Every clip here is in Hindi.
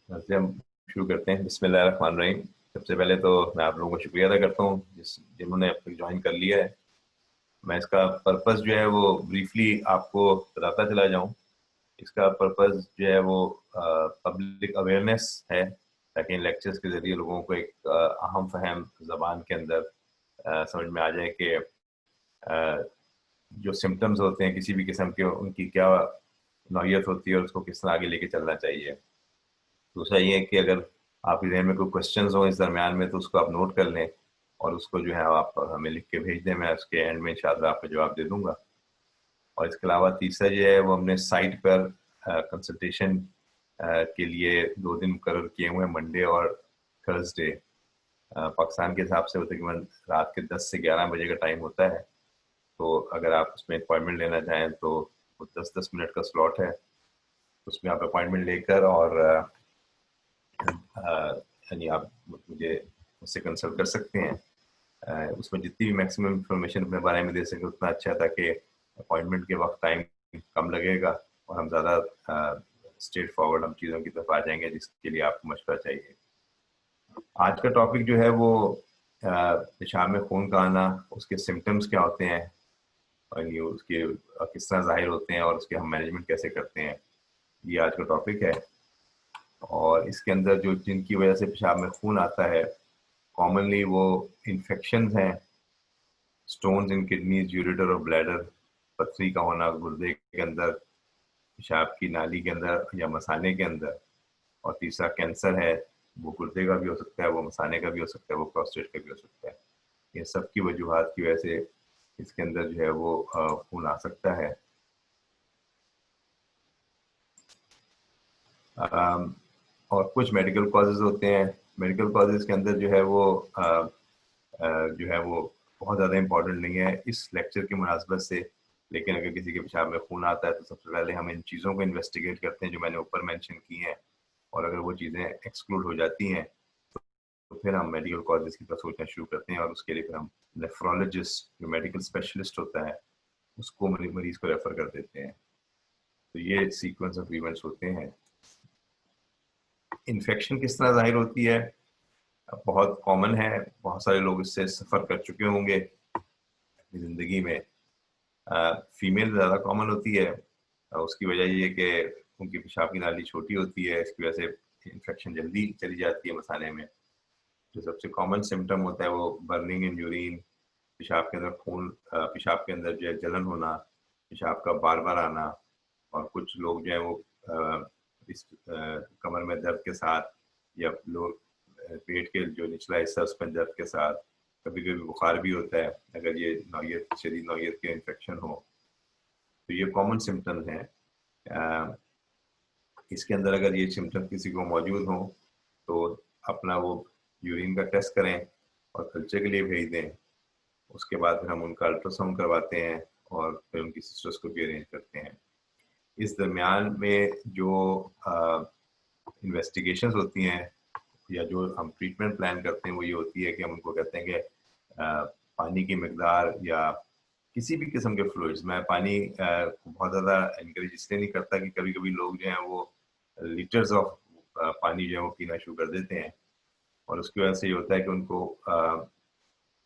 से हम शुरू करते हैं। बिस्मिल्लाहिर्रहमानिर्रहीम। सबसे पहले तो मैं आप लोगों को शुक्रिया अदा करता हूँ जिन्होंने अब तक ज्वाइन कर लिया है। मैं इसका पर्पस जो है वो ब्रीफली आपको बताता चला जाऊँ। इसका पर्पस जो है वो पब्लिक अवेयरनेस है, ताकि इन लेक्चर्स के ज़रिए लोगों को एक अहम फहम ज़बान के अंदर समझ में आ जाए कि जो सिम्टम्स होते हैं किसी भी किस्म के, उनकी क्या नौयत होती है और उसको किस तरह आगे लेके चलना चाहिए। दूसरा ये है कि अगर आपके जहन में कोई क्वेश्चंस हो इस दरमियान में तो उसको आप नोट कर लें और उसको जो है आप हमें लिख के भेज दें। मैं उसके एंड में इंशाल्लाह आपको जवाब दे दूंगा। और इसके अलावा तीसरा जो है वो हमने साइट पर कंसल्टेशन के लिए 2 दिन मुकर्रर किए हुए हैं, मंडे और थर्सडे। पाकिस्तान के हिसाब से वो तकरीबन रात के 10 से 11 बजे का टाइम होता है। तो अगर आप उसमें अपॉइंटमेंट लेना चाहें तो वो 10-10 मिनट का स्लॉट है। उसमें आप अपॉइंटमेंट लेकर और यानी आप मुझसे कंसल्ट कर सकते हैं। उसमें जितनी भी मैक्सिमम इंफॉर्मेशन अपने बारे में दे सके उतना अच्छा है, ताकि अपॉइंटमेंट के वक्त टाइम कम लगेगा और हम ज़्यादा स्ट्रेट फॉरवर्ड हम चीज़ों की तरफ आ जाएंगे जिसके लिए आपको मशवरा चाहिए। आज का टॉपिक जो है वो पेशाब में खून का आना, उसके सिम्टम्स क्या होते हैं और ये उसके किस तरह ज़ाहिर होते हैं और उसके हम मैनेजमेंट कैसे करते हैं, ये आज का टॉपिक है। और इसके अंदर जो जिनकी वजह से पेशाब में खून आता है कॉमनली वो इन्फेक्शंस हैं, स्टोन्स इन किडनीज, यूरेटर और ब्लैडर, पथरी का होना गुर्दे के अंदर, पेशाब की नाली के अंदर या मसाने के अंदर। और तीसरा कैंसर है, वो गुर्दे का भी हो सकता है, वो मसाने का भी हो सकता है, वो प्रोस्टेट का भी हो सकता है। ये सब की वजूहात की वजह से इसके अंदर जो है वो खून आ सकता है। और कुछ मेडिकल कॉजेज होते हैं। मेडिकल कॉजेज के अंदर जो है वो जो है वो बहुत ज़्यादा इंपॉर्टेंट नहीं है इस लेक्चर की मुनासबत से। लेकिन अगर किसी के पेशाब में खून आता है तो सबसे पहले हम इन चीज़ों को इन्वेस्टिगेट करते हैं जो मैंने ऊपर मेंशन की हैं। और अगर वो चीज़ें एक्सक्लूड हो जाती हैं तो फिर हम मेडिकल कॉजेज की तरफ सोचना शुरू करते हैं और उसके लिए फिर हम नेफ्रोलॉजिस्ट, जो मेडिकल स्पेशलिस्ट होता है, उसको मरीज को रेफर कर देते हैं। तो ये सीक्वेंस ऑफ इवेंट्स होते हैं। इन्फेक्शन किस तरह जाहिर होती है, बहुत कॉमन है, बहुत सारे लोग इससे सफ़र कर चुके होंगे अपनी ज़िंदगी में। फीमेल ज़्यादा कॉमन होती है। उसकी वजह ये है कि उनकी पेशाब की नाली छोटी होती है, इसकी वजह से इन्फेक्शन जल्दी चली जाती है मसाने में। जो सबसे कॉमन सिम्टम होता है वो बर्निंग इन यूरिन, पेशाब के अंदर खून, पेशाब के अंदर जो है जलन होना, पेशाब का बार बार आना। और कुछ लोग जो है वो इस कमर में दर्द के साथ या लोग पेट के जो निचला हिस्सा उस पर दर्द के साथ, कभी कभी बुखार भी होता है अगर ये नौयत, शदीद नौयत के इन्फेक्शन हो। तो ये कॉमन सिम्टम्स हैं। इसके अंदर अगर ये सिम्टम किसी को मौजूद हों तो अपना वो यूरिन का टेस्ट करें और कल्चर के लिए भेज दें। उसके बाद फिर हम उनका अल्ट्रासाउंड करवाते हैं और फिर उनकी सिस्टोस्कोपी अरेंज करते हैं। इस दरमियान में जो इन्वेस्टिगेशंस होती हैं या जो हम ट्रीटमेंट प्लान करते हैं वो ये होती है कि हम उनको कहते हैं कि पानी की मकदार या किसी भी किस्म के फ्लूइड्स, मैं पानी को बहुत ज़्यादा इनकरेज इसलिए नहीं करता कि कभी कभी लोग जो हैं वो लीटर्स ऑफ पानी जो है वो पीना शुरू कर देते हैं और उसकी वजह से ये होता है कि उनको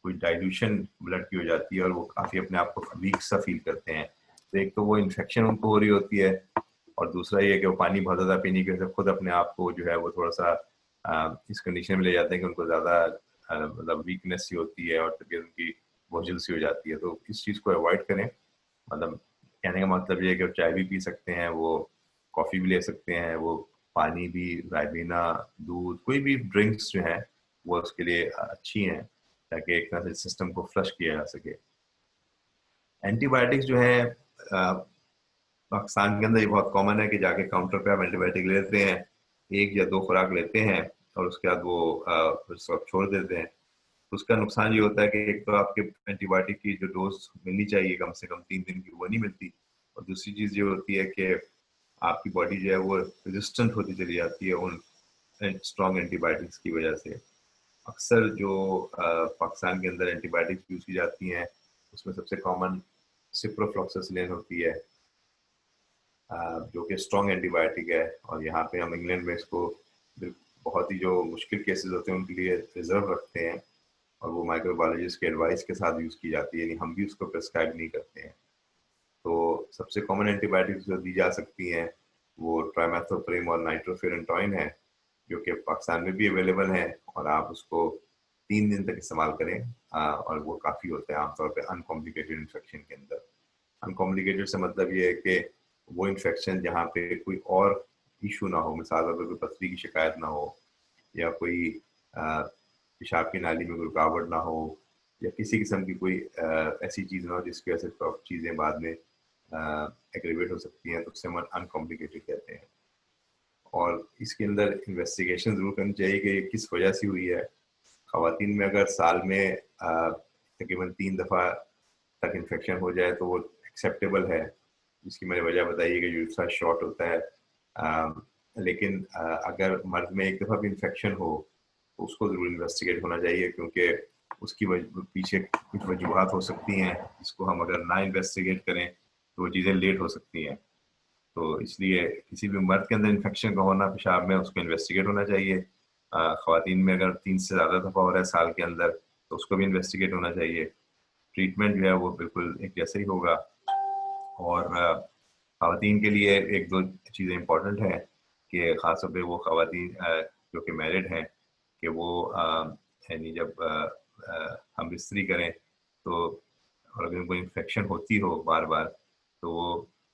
कोई डाइल्यूशन ब्लड की हो जाती है और वो काफ़ी अपने आप को वीक सा फील करते हैं। तो एक तो वो इन्फेक्शन उनको हो रही होती है और दूसरा ये है कि वो पानी बहुत ज़्यादा पीने की वजह से खुद अपने आप को जो है वो थोड़ा सा इस कंडीशन में ले जाते हैं कि उनको ज़्यादा मतलब वीकनेस सी होती है और तबीयत उनकी बोझिल सी हो जाती है। तो इस चीज़ को अवॉइड करें। मतलब कहने का मतलब ये है कि वो चाय भी पी सकते हैं, वो कॉफ़ी भी ले सकते हैं, वो पानी भी, रायबीना, दूध, कोई भी ड्रिंक्स जो हैं वो उसके लिए अच्छी हैं, ताकि एक तरह से सिस्टम को फ्लश किया जा सके। एंटीबायोटिक्स जो है पाकिस्तान के अंदर ये बहुत कॉमन है कि जाके काउंटर पे आप एंटीबायोटिक लेते हैं, 1 या 2 खुराक लेते हैं और उसके बाद वो फिर सब छोड़ देते हैं। उसका नुकसान ये होता है कि एक तो आपके एंटीबायोटिक की जो डोज मिलनी चाहिए कम से कम 3 दिन की, वो नहीं मिलती। और दूसरी चीज़ ये होती है कि आपकी बॉडी जो है वो रेजिस्टेंट होती चली जाती है उन स्ट्रॉन्ग एंटीबायोटिक्स की वजह से। अक्सर जो पाकिस्तान के अंदर एंटीबायोटिक्स यूज़ की जाती हैं उसमें सबसे कॉमन सिप्रोफ्लॉक्सासिलिन होती है, जो कि स्ट्रॉन्ग एंटीबायोटिक है। और यहाँ पे हम इंग्लैंड में इसको बहुत ही जो मुश्किल केसेस होते हैं उनके लिए रिजर्व रखते हैं और वो माइक्रोबायोलॉजिस्ट के एडवाइस के साथ यूज़ की जाती है, यानी हम भी उसको प्रिस्क्राइब नहीं करते हैं। तो सबसे कॉमन एंटीबायोटिक्स जो दी जा सकती हैं वो ट्राइमेथोप्रिम और नाइट्रोफिरेंटोइन है, जो कि पाकिस्तान में भी अवेलेबल है और आप उसको 3 दिन तक इस्तेमाल करें और वो काफ़ी होता है आमतौर पे अनकॉम्प्लिकेटेड इन्फेक्शन के अंदर। अनकॉम्प्लिकेटेड से मतलब ये है कि वो इन्फेक्शन जहाँ पे कोई और इशू ना हो, मिसाल अगर कोई पथरी की शिकायत ना हो या कोई पेशाब की नाली में कोई रुकावट ना हो या किसी किस्म की कोई ऐसी चीज़ ना हो जिसकी वजह से चीज़ें बाद में एग्रीवेट हो सकती हैं, तो उससे हम अनकॉम्प्लिकेटेड कहते हैं। और इसके अंदर इन्वेस्टिगेशन ज़रूर करनी चाहिए कि ये किस वजह से हुई है। ख़वातीन में अगर साल में तकरीबन 3 दफ़ा तक इन्फेक्शन हो जाए तो वो एक्सेप्टेबल है, जिसकी मैंने वजह बताई है कि यूट्रस शॉर्ट होता है। लेकिन अगर मर्द में 1 दफ़ा भी इन्फेक्शन हो तो उसको ज़रूर इन्वेस्टिगेट होना चाहिए, क्योंकि उसकी पीछे कुछ वजूहत हो सकती हैं जिसको हम अगर ना इन्वेस्टिगेट करें तो वो चीज़ें लेट हो सकती हैं। तो इसलिए किसी भी मर्द के अंदर इन्फेक्शन का होना पेशाब में उसको इन्वेस्टिगेट होना चाहिए। ख़वातीन में अगर 3 से ज़्यादा दफ़ा हो रहा है साल के अंदर तो उसको भी इन्वेस्टिगेट होना चाहिए। ट्रीटमेंट जो है वो बिल्कुल एक जैसे ही होगा। और ख़वातीन के लिए 1-2 चीज़ें इंपॉर्टेंट हैं कि ख़ास तौर पे वो ख़वातीन जो कि मैरिड हैं कि वो यानी जब हम बिस्तरी करें तो और अगर उनको इन्फेक्शन होती हो बार-बार तो वो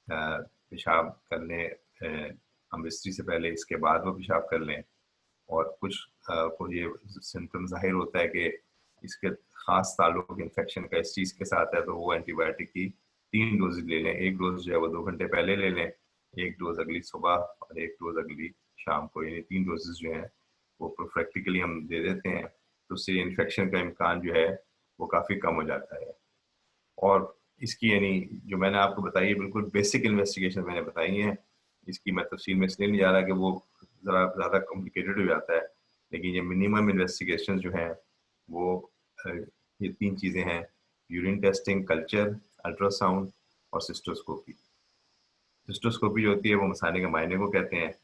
पेशाब कर लें हम बिस्तरी से पहले, इसके बाद वो पेशाब कर लें। और कुछ को ये सिम्पटम ज़ाहिर होता है कि इसके ख़ास ताल्लुक इन्फेक्शन का इस चीज़ के साथ है, तो वो एंटीबायोटिक की 3 डोज़ेज़ ले लें। 1 डोज़ जो है वो 2 घंटे पहले ले लें, 1 डोज़ अगली सुबह और 1 डोज़ अगली शाम को, यानी 3 डोज़ेज़ जो हैं वो प्रोफिलैक्टिकली हम दे देते हैं, तो उससे इन्फेक्शन का इम्कान जो है वो काफ़ी कम हो जाता है। और इसकी यानी जो मैंने आपको बताई है बिल्कुल बेसिक इन्वेस्टिगेशन मैंने बताई हैं, इसकी मैं तफसील में इसलिए नहीं जा रहा कि वो ज़रा ज़्यादा कॉम्प्लिकेटेड हो जाता है, लेकिन ये मिनिमम इन्वेस्टिगेशन जो हैं वो अ, ये 3 चीज़ें हैं: यूरिन टेस्टिंग, कल्चर, अल्ट्रासाउंड और सिस्टोस्कोपी। सिस्टोस्कोपी जो होती है वो मसाने के मायने को कहते हैं।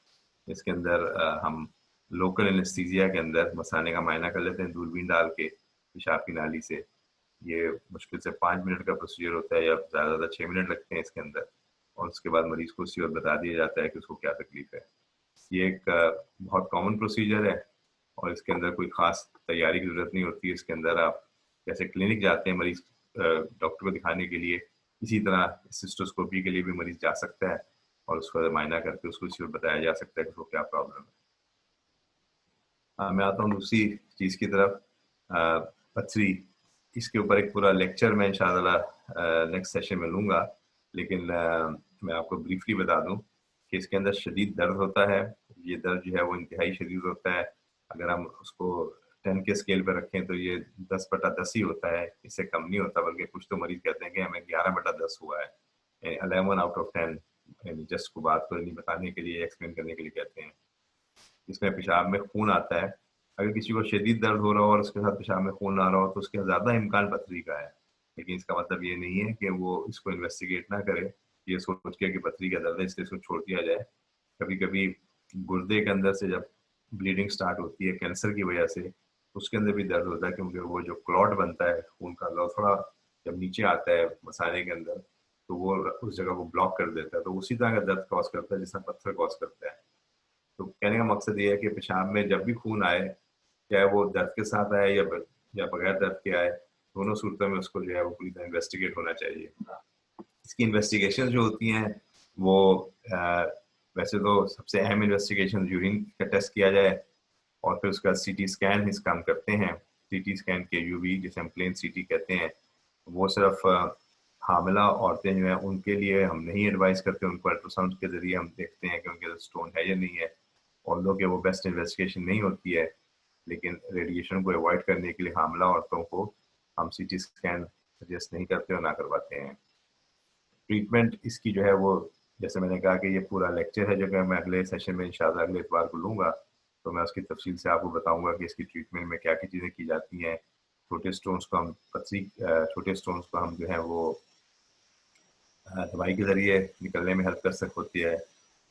इसके अंदर हम लोकल एनेस्थीसिया के अंदर मसाने का मायना कर लेते हैं दूरबीन डाल के पेशाब की नाली से। ये मुश्किल से 5 मिनट का प्रोसीजर होता है या ज़्यादा से ज़्यादा 6 मिनट लगते हैं इसके अंदर, और उसके बाद मरीज़ को उसी वक़्त बता दिया जाता है कि उसको क्या तकलीफ़ है। ये एक बहुत कॉमन प्रोसीजर है और इसके अंदर कोई ख़ास तैयारी की ज़रूरत नहीं होती है। इसके अंदर आप जैसे क्लिनिक जाते हैं मरीज़ डॉक्टर को दिखाने के लिए, इसी तरह सिस्टोस्कोपी के लिए भी मरीज़ जा सकता है और उसका मायना करके उसको उसी वक़्त बताया जा सकता है कि उसको क्या प्रॉब्लम है। मैं आता हूँ दूसरी चीज़ की तरफ, पथरी। इसके ऊपर एक पूरा लेक्चर मैं इंशाअल्लाह नेक्स्ट सेशन में लूँगा, लेकिन मैं आपको ब्रीफली बता दूँ कि इसके अंदर शदीद दर्द होता है। ये दर्द जो है वो इंतहाई शदीद होता है। अगर हम उसको 10 के स्केल पे रखें तो ये 10/10 ही होता है, इससे कम नहीं होता, बल्कि कुछ तो मरीज़ कहते हैं कि हमें 11/10 हुआ है। 11 आउट ऑफ 10, यानी जस्ट को बात को नहीं बताने के लिए, एक्सप्लेन करने के लिए कहते हैं। इसमें पेशाब में खून आता है। अगर किसी को शदीद दर्द हो रहा हो और उसके साथ पेशाब में खून आ रहा हो तो उसका ज़्यादा इम्कान पथरी का है। लेकिन इसका मतलब ये नहीं है कि वो इसको इन्वेस्टिगेट ना करे, ये सोच के कि पथरी का दर्द है इसलिए इसको छोड़ दिया जाए। कभी-कभी गुर्दे के अंदर से जब ब्लीडिंग स्टार्ट होती है कैंसर की वजह से, तो उसके अंदर भी दर्द होता है, क्योंकि वो जो क्लॉट बनता है खून का, लौथड़ा जब नीचे आता है मसाने के अंदर, तो वो उस जगह को ब्लॉक कर देता है। तो उसी तरह का दर्द कॉज़ करता है जिसमें पत्थर कॉज़ करता है। तो कहने का मकसद ये है कि पेशाब में जब भी खून आए, चाहे वो दर्द के साथ आए या बगैर दर्द के आए, दोनों सूरतों में उसको जो है वो पूरी तरह इन्वेस्टिगेट होना चाहिए। इसकी इन्वेस्टिगेशन जो होती हैं वो वैसे तो सबसे अहम इन्वेस्टिगेशन यूरिन का टेस्ट किया जाए और फिर उसका सीटी स्कैन इस काम करते हैं। सीटी स्कैन के यूवी, जिसे हम प्लेन सीटी कहते हैं, वो सिर्फ हामिला औरतें जो हैं उनके लिए हम नहीं एडवाइस करते, उनको अल्ट्रासाउंड के ज़रिए हम देखते हैं कि उनके अंदर स्टोन है या नहीं है। और लोग वो बेस्ट इन्वेस्टिगेशन नहीं होती है, लेकिन रेडिएशन को अवॉइड करने के लिए हामिला औरतों को हम सीटी स्कैन सजेस्ट नहीं करते और ना करवाते हैं। ट्रीटमेंट इसकी जो है वो, जैसे मैंने कहा कि ये पूरा लेक्चर है जो कि मैं अगले सेशन में इंशाल्लाह अगले इतवार को लूँगा, तो मैं उसकी तफसील से आपको बताऊँगा कि इसकी ट्रीटमेंट में क्या-क्या चीज़ें की जाती हैं। छोटे स्टोन्स को हम छोटे स्टोन्स को हम जो है वो दवाई के ज़रिए निकलने में हेल्प कर होती है,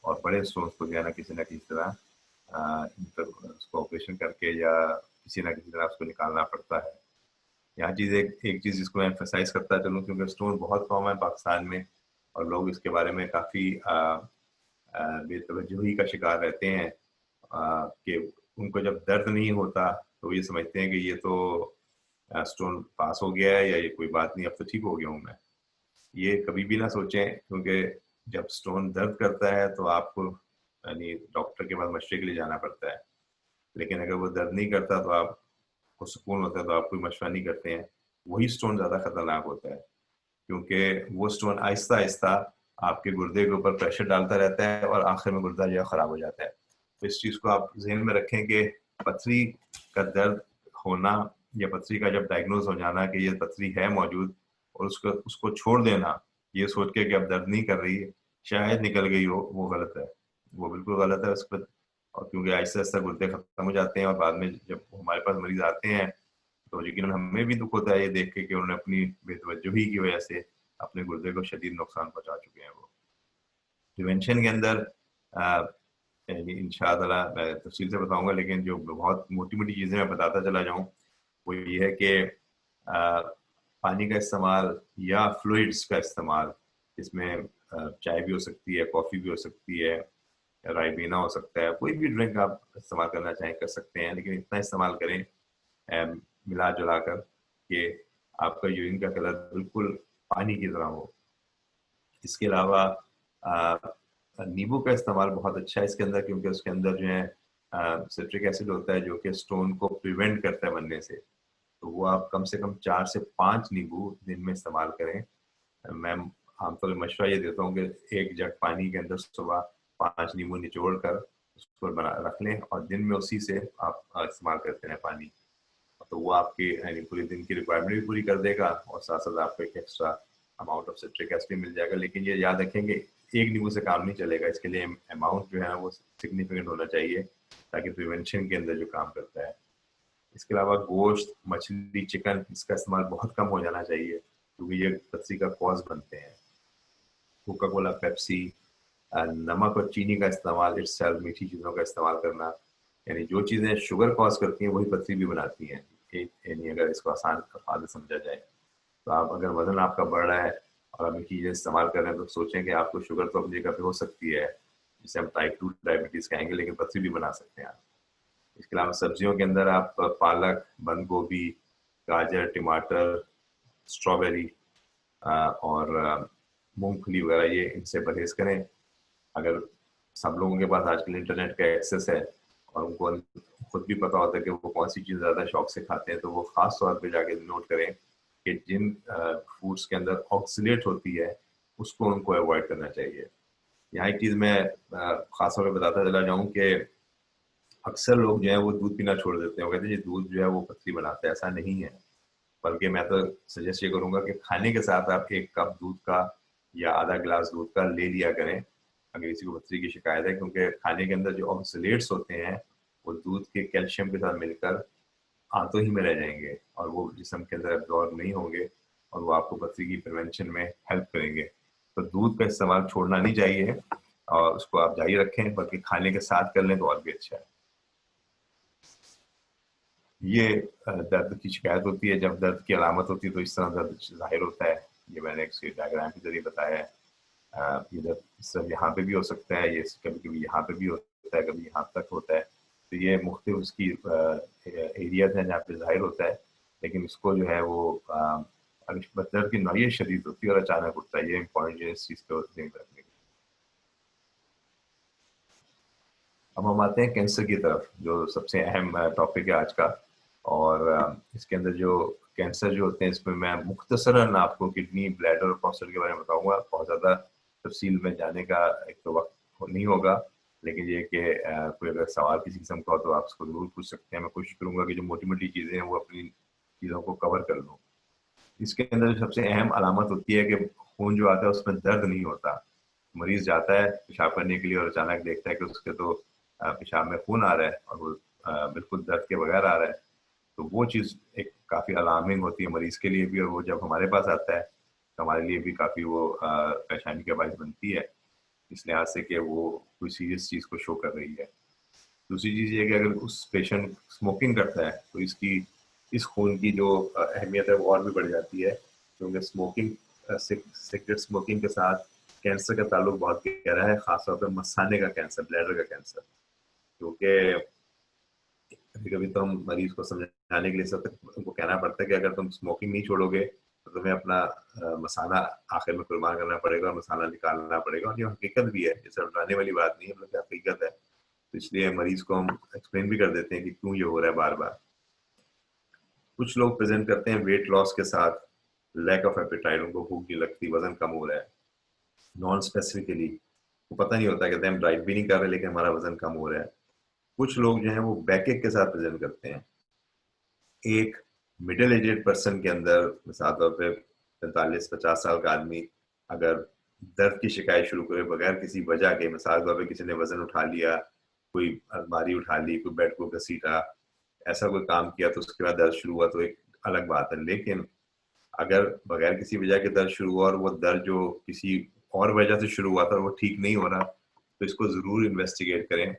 और बड़े स्टोन्स को जो है ना किसी न किसी तरह उसको ऑपरेशन करके या किसी ना किसी तरह उसको निकालना पड़ता है। यहाँ चीज़ एक चीज़ जिसको मैं एम्फेसाइज करता चलूँ, क्योंकि स्टोन बहुत कॉमन है पाकिस्तान में और लोग इसके बारे में काफ़ी बेतवज्जोही का शिकार रहते हैं, कि उनको जब दर्द नहीं होता तो ये समझते हैं कि ये तो स्टोन पास हो गया है या ये कोई बात नहीं, अब तो ठीक हो गया हूँ मैं। ये कभी भी ना सोचें, क्योंकि जब स्टोन दर्द करता है तो आपको यानी डॉक्टर के पास मशवरे के लिए जाना पड़ता है, लेकिन अगर वो दर्द नहीं करता तो आपको सुकून होता है तो आप कोई मशवरा नहीं करते हैं। वही स्टोन ज़्यादा खतरनाक होता है, क्योंकि वो स्टोन आहिस्ता आहिस्ता आपके गुर्दे के ऊपर प्रेशर डालता रहता है और आखिर में गुर्दा जो है ख़राब हो जाता है। तो इस चीज़ को आप ज़हन में रखें कि पथरी का दर्द होना या पथरी का जब डायग्नोज हो जाना कि ये पथरी है मौजूद, और उसको उसको छोड़ देना ये सोच के कि अब दर्द नहीं कर रही है, शायद निकल गई हो, वो गलत है। वो बिल्कुल गलत है उस पर। और क्योंकि आहिस्ता आहिस्ता गुर्दे खत्म हो जाते हैं और बाद में जब हमारे पास मरीज आते हैं तो यकीनन हमें भी दुख होता है ये देख के कि उन्होंने अपनी बेतवज्जोही की वजह से अपने गुर्दे को शदीद नुकसान पहुंचा चुके हैं। वो प्रिवेंशन के अंदर इंशाअल्लाह मैं तफसील से बताऊंगा, लेकिन जो बहुत मोटी मोटी चीज़ें मैं बताता चला जाऊं वो ये है कि पानी का इस्तेमाल या फ्लूइड्स का इस्तेमाल, इसमें चाय भी हो सकती है, कॉफ़ी भी हो सकती है, राइबीना हो सकता है, कोई भी ड्रिंक आप इस्तेमाल करना चाहें कर सकते हैं, लेकिन इतना इस्तेमाल करें मिला जुला कर कि आपका यूरिन का कलर बिल्कुल पानी की तरह हो। इसके अलावा नींबू का इस्तेमाल बहुत अच्छा है इसके अंदर, क्योंकि उसके अंदर जो है सिट्रिक एसिड होता है जो कि स्टोन को प्रिवेंट करता है बनने से। तो वो आप कम से कम 4 से 5 नींबू दिन में इस्तेमाल करें। मैं आमतौर पर मशवरा ये देता हूँ कि 1 जग पानी के अंदर सुबह 5 नींबू निचोड़ कर उसको बना रख लें और दिन में उसी से आप इस्तेमाल करते रहें पानी। तो वो आपकी यानी पूरे दिन की रिक्वायरमेंट भी पूरी कर देगा और साथ साथ आपको एक extra amount of citric acid भी मिल जाएगा। लेकिन ये याद रखेंगे एक नींबू से काम नहीं चलेगा, इसके लिए अमाउंट जो है वो सिग्निफिकेंट होना चाहिए ताकि प्रिवेंशन के अंदर जो काम करता है। इसके अलावा गोश्त, मछली, चिकन इसका इस्तेमाल बहुत कम हो जाना चाहिए क्योंकि ये पथरी का कॉज बनते हैं। कोका कोला, पेप्सी, नमक और चीनी का इस्तेमाल, इट्सेल्फ मीठी चीज़ों का इस्तेमाल करना, यानी जो चीज़ें शुगर कॉज करती हैं वही पथरी भी बनाती हैं। यानी अगर इसको आसान अल्फाज में समझा जाए तो आप अगर वजन आपका बढ़ रहा है और आप मीठी चीज़ें इस्तेमाल कर रहे हैं तो सोचें कि आपको शुगर तो अपनी जगह पे हो सकती है, जिसे हम टाइप 2 डायबिटीज़ कहेंगे, लेकिन पथरी भी बना सकते हैं आप। इसके अलावा सब्जियों के अंदर आप पालक, बंद गोभी, गाजर, टमाटर, स्ट्रॉबेरी और मूंगफली वगैरह, ये इनसे परहेज करें। अगर सब लोगों के पास आजकल इंटरनेट का एक्सेस है और उनको खुद भी पता होता है कि वो कौन सी चीज़ ज़्यादा शौक से खाते हैं, तो वो ख़ास तौर पे जाके नोट करें कि जिन फूड्स के अंदर ऑक्सीलेट होती है उसको उनको अवॉइड करना चाहिए। यहाँ एक चीज़ मैं ख़ास तौर पे बताता चला जाऊँ कि अक्सर लोग जो है वो दूध पीना छोड़ देते हैं। वो कहते हैं जी दूध जो है वो पथरी बनाता है, ऐसा नहीं है। बल्कि मैं तो सजेस्ट ये करूँगा कि खाने के साथ आप 1 कप दूध का या आधा गिलास दूध का ले लिया करें अगर किसी को पथरी की शिकायत है, क्योंकि खाने के अंदर जो ऑक्सलेट्स होते हैं वो दूध के कैल्शियम के साथ मिलकर आंतों ही में रह जाएंगे और वो जिस्म के अंदर एब्जॉर्ब नहीं होंगे और वो आपको पथरी की प्रिवेंशन में हेल्प करेंगे। तो दूध का इस्तेमाल छोड़ना नहीं चाहिए और उसको आप जारी रखें, बल्कि खाने के साथ कर लें तो और भी अच्छा है। ये दर्द की शिकायत होती है, जब दर्द की अलामत होती है तो इस तरह दर्द ज़ाहिर होता है। ये मैंने एक डायग्राम के ज़रिए बताया है। ये दर्द इस तरह यहाँ पे भी हो सकता है, ये कभी-कभी यहाँ पे भी होता है, कभी यहाँ तक होता है। तो ये मुख्तलिफ उसकी एरियाज़ हैं जहाँ पे ज़ाहिर होता है, लेकिन इसको जो है वो अगर दर्द की नौयत शदीद होती है और अचानक उठता है, ये इम्पॉर्टेंट है इस चीज़ को ध्यान रखने की। अब हम आते हैं कैंसर की तरफ, जो सबसे अहम टॉपिक है आज का। और इसके अंदर जो कैंसर जो होते हैं इसमें मैं मुख्तसरन आपको किडनी, ब्लैडर और प्रोस्टेट के बारे में बताऊंगा। बहुत ज़्यादा तफसील में जाने का एक तो वक्त नहीं होगा, लेकिन ये कि कोई अगर सवाल किसी किस्म का हो तो आप उसको ज़रूर पूछ सकते हैं। मैं कोशिश करूँगा कि जो मोटी मोटी चीज़ें हैं वो अपनी चीज़ों को कवर कर लूँ। इसके अंदर जो सबसे अहम अलामत होती है कि खून जो आता है उसमें दर्द नहीं होता। मरीज जाता है पेशाब करने के लिए और अचानक देखता है कि उसके तो पेशाब में खून आ रहा है और वो बिल्कुल दर्द के बगैर आ रहा है। तो वो चीज़ एक काफ़ी अलार्मिंग होती है मरीज के लिए भी, और वो जब हमारे पास आता है तो हमारे लिए भी काफ़ी वो परेशानी का बायस बनती है, इस लिहाज से कि वो कोई सीरियस चीज़ को शो कर रही है। दूसरी चीज़ ये कि अगर उस पेशेंट स्मोकिंग करता है तो इसकी इस खून की जो अहमियत है वो और भी बढ़ जाती है, क्योंकि स्मोकिंग सिगरेट स्मोकिंग के साथ कैंसर का ताल्लुक बहुत गहरा है, खासतौर पर मसाने का कैंसर, ब्लैडर का कैंसर। क्योंकि कभी कभी तो हम मरीज को समझाने के लिए सब उनको कहना पड़ता है कि अगर तुम स्मोकिंग नहीं छोड़ोगे तो तुम्हें अपना मसाला आखिर में कुर्बान करना पड़ेगा और मसाला निकालना पड़ेगा, और ये हकीकत भी है, ये डराने वाली बात नहीं है, मतलब हकीकत है। तो इसलिए मरीज को हम एक्सप्लेन भी कर देते हैं कि क्यों ये हो रहा है बार बार। कुछ लोग प्रेजेंट करते हैं वेट लॉस के साथ लैक ऑफ एपेटाइट, उनको भूख नहीं लगती, वजन कम हो रहा है, नॉन स्पेसिफिकली वो पता नहीं होता, कहते हैं हम डाइट भी नहीं कर रहे लेकिन हमारा वजन कम हो रहा है। कुछ लोग जो है वो बैकएक के साथ प्रेजेंट करते हैं। एक मिडिल एजेड पर्सन के अंदर, मिसाल तौर पे 45-50 साल का आदमी अगर दर्द की शिकायत शुरू करे बगैर किसी वजह के, मिसाल तौर पे किसी ने वजन उठा लिया, कोई अलमारी उठा ली, कोई बेड को घसीटा, ऐसा कोई काम किया तो उसके बाद दर्द शुरू हुआ, तो एक अलग बात है। लेकिन अगर बगैर किसी वजह के दर्द शुरू हुआ और वो दर्द जो किसी और वजह से शुरू हुआ था और वो ठीक नहीं हो रहा, तो इसको ज़रूर इन्वेस्टिगेट करें,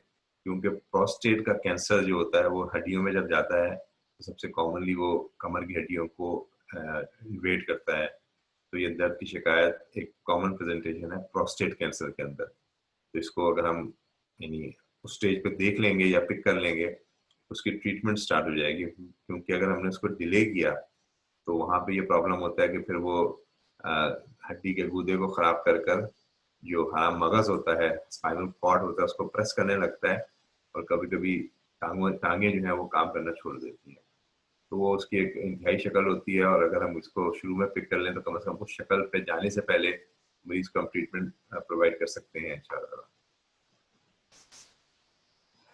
क्योंकि प्रोस्टेट का कैंसर जो होता है वो हड्डियों में जब जाता है तो सबसे कॉमनली वो कमर की हड्डियों को इन्वेड करता है। तो ये दर्द की शिकायत एक कॉमन प्रेजेंटेशन है प्रोस्टेट कैंसर के अंदर। तो इसको अगर हम यानी उस स्टेज पे देख लेंगे या पिक कर लेंगे, उसकी ट्रीटमेंट स्टार्ट हो जाएगी, क्योंकि अगर हमने उसको डिले किया तो वहाँ पे ये प्रॉब्लम होता है कि फिर वो हड्डी के गूदे को खराब कर कर जो हरा मगज होता है, स्पाइनल कॉर्ड होता है, उसको प्रेस करने लगता है, और कभी कभी टांगे जो है वो काम करना छोड़ देती है। तो वो उसकी एक इंतहाई शक्ल होती है, और अगर हम इसको शुरू में पिक कर लें तो कम से कम उस शक्ल पे जाने से पहले मरीज को हम ट्रीटमेंट प्रोवाइड कर सकते हैं इंशाल्लाह।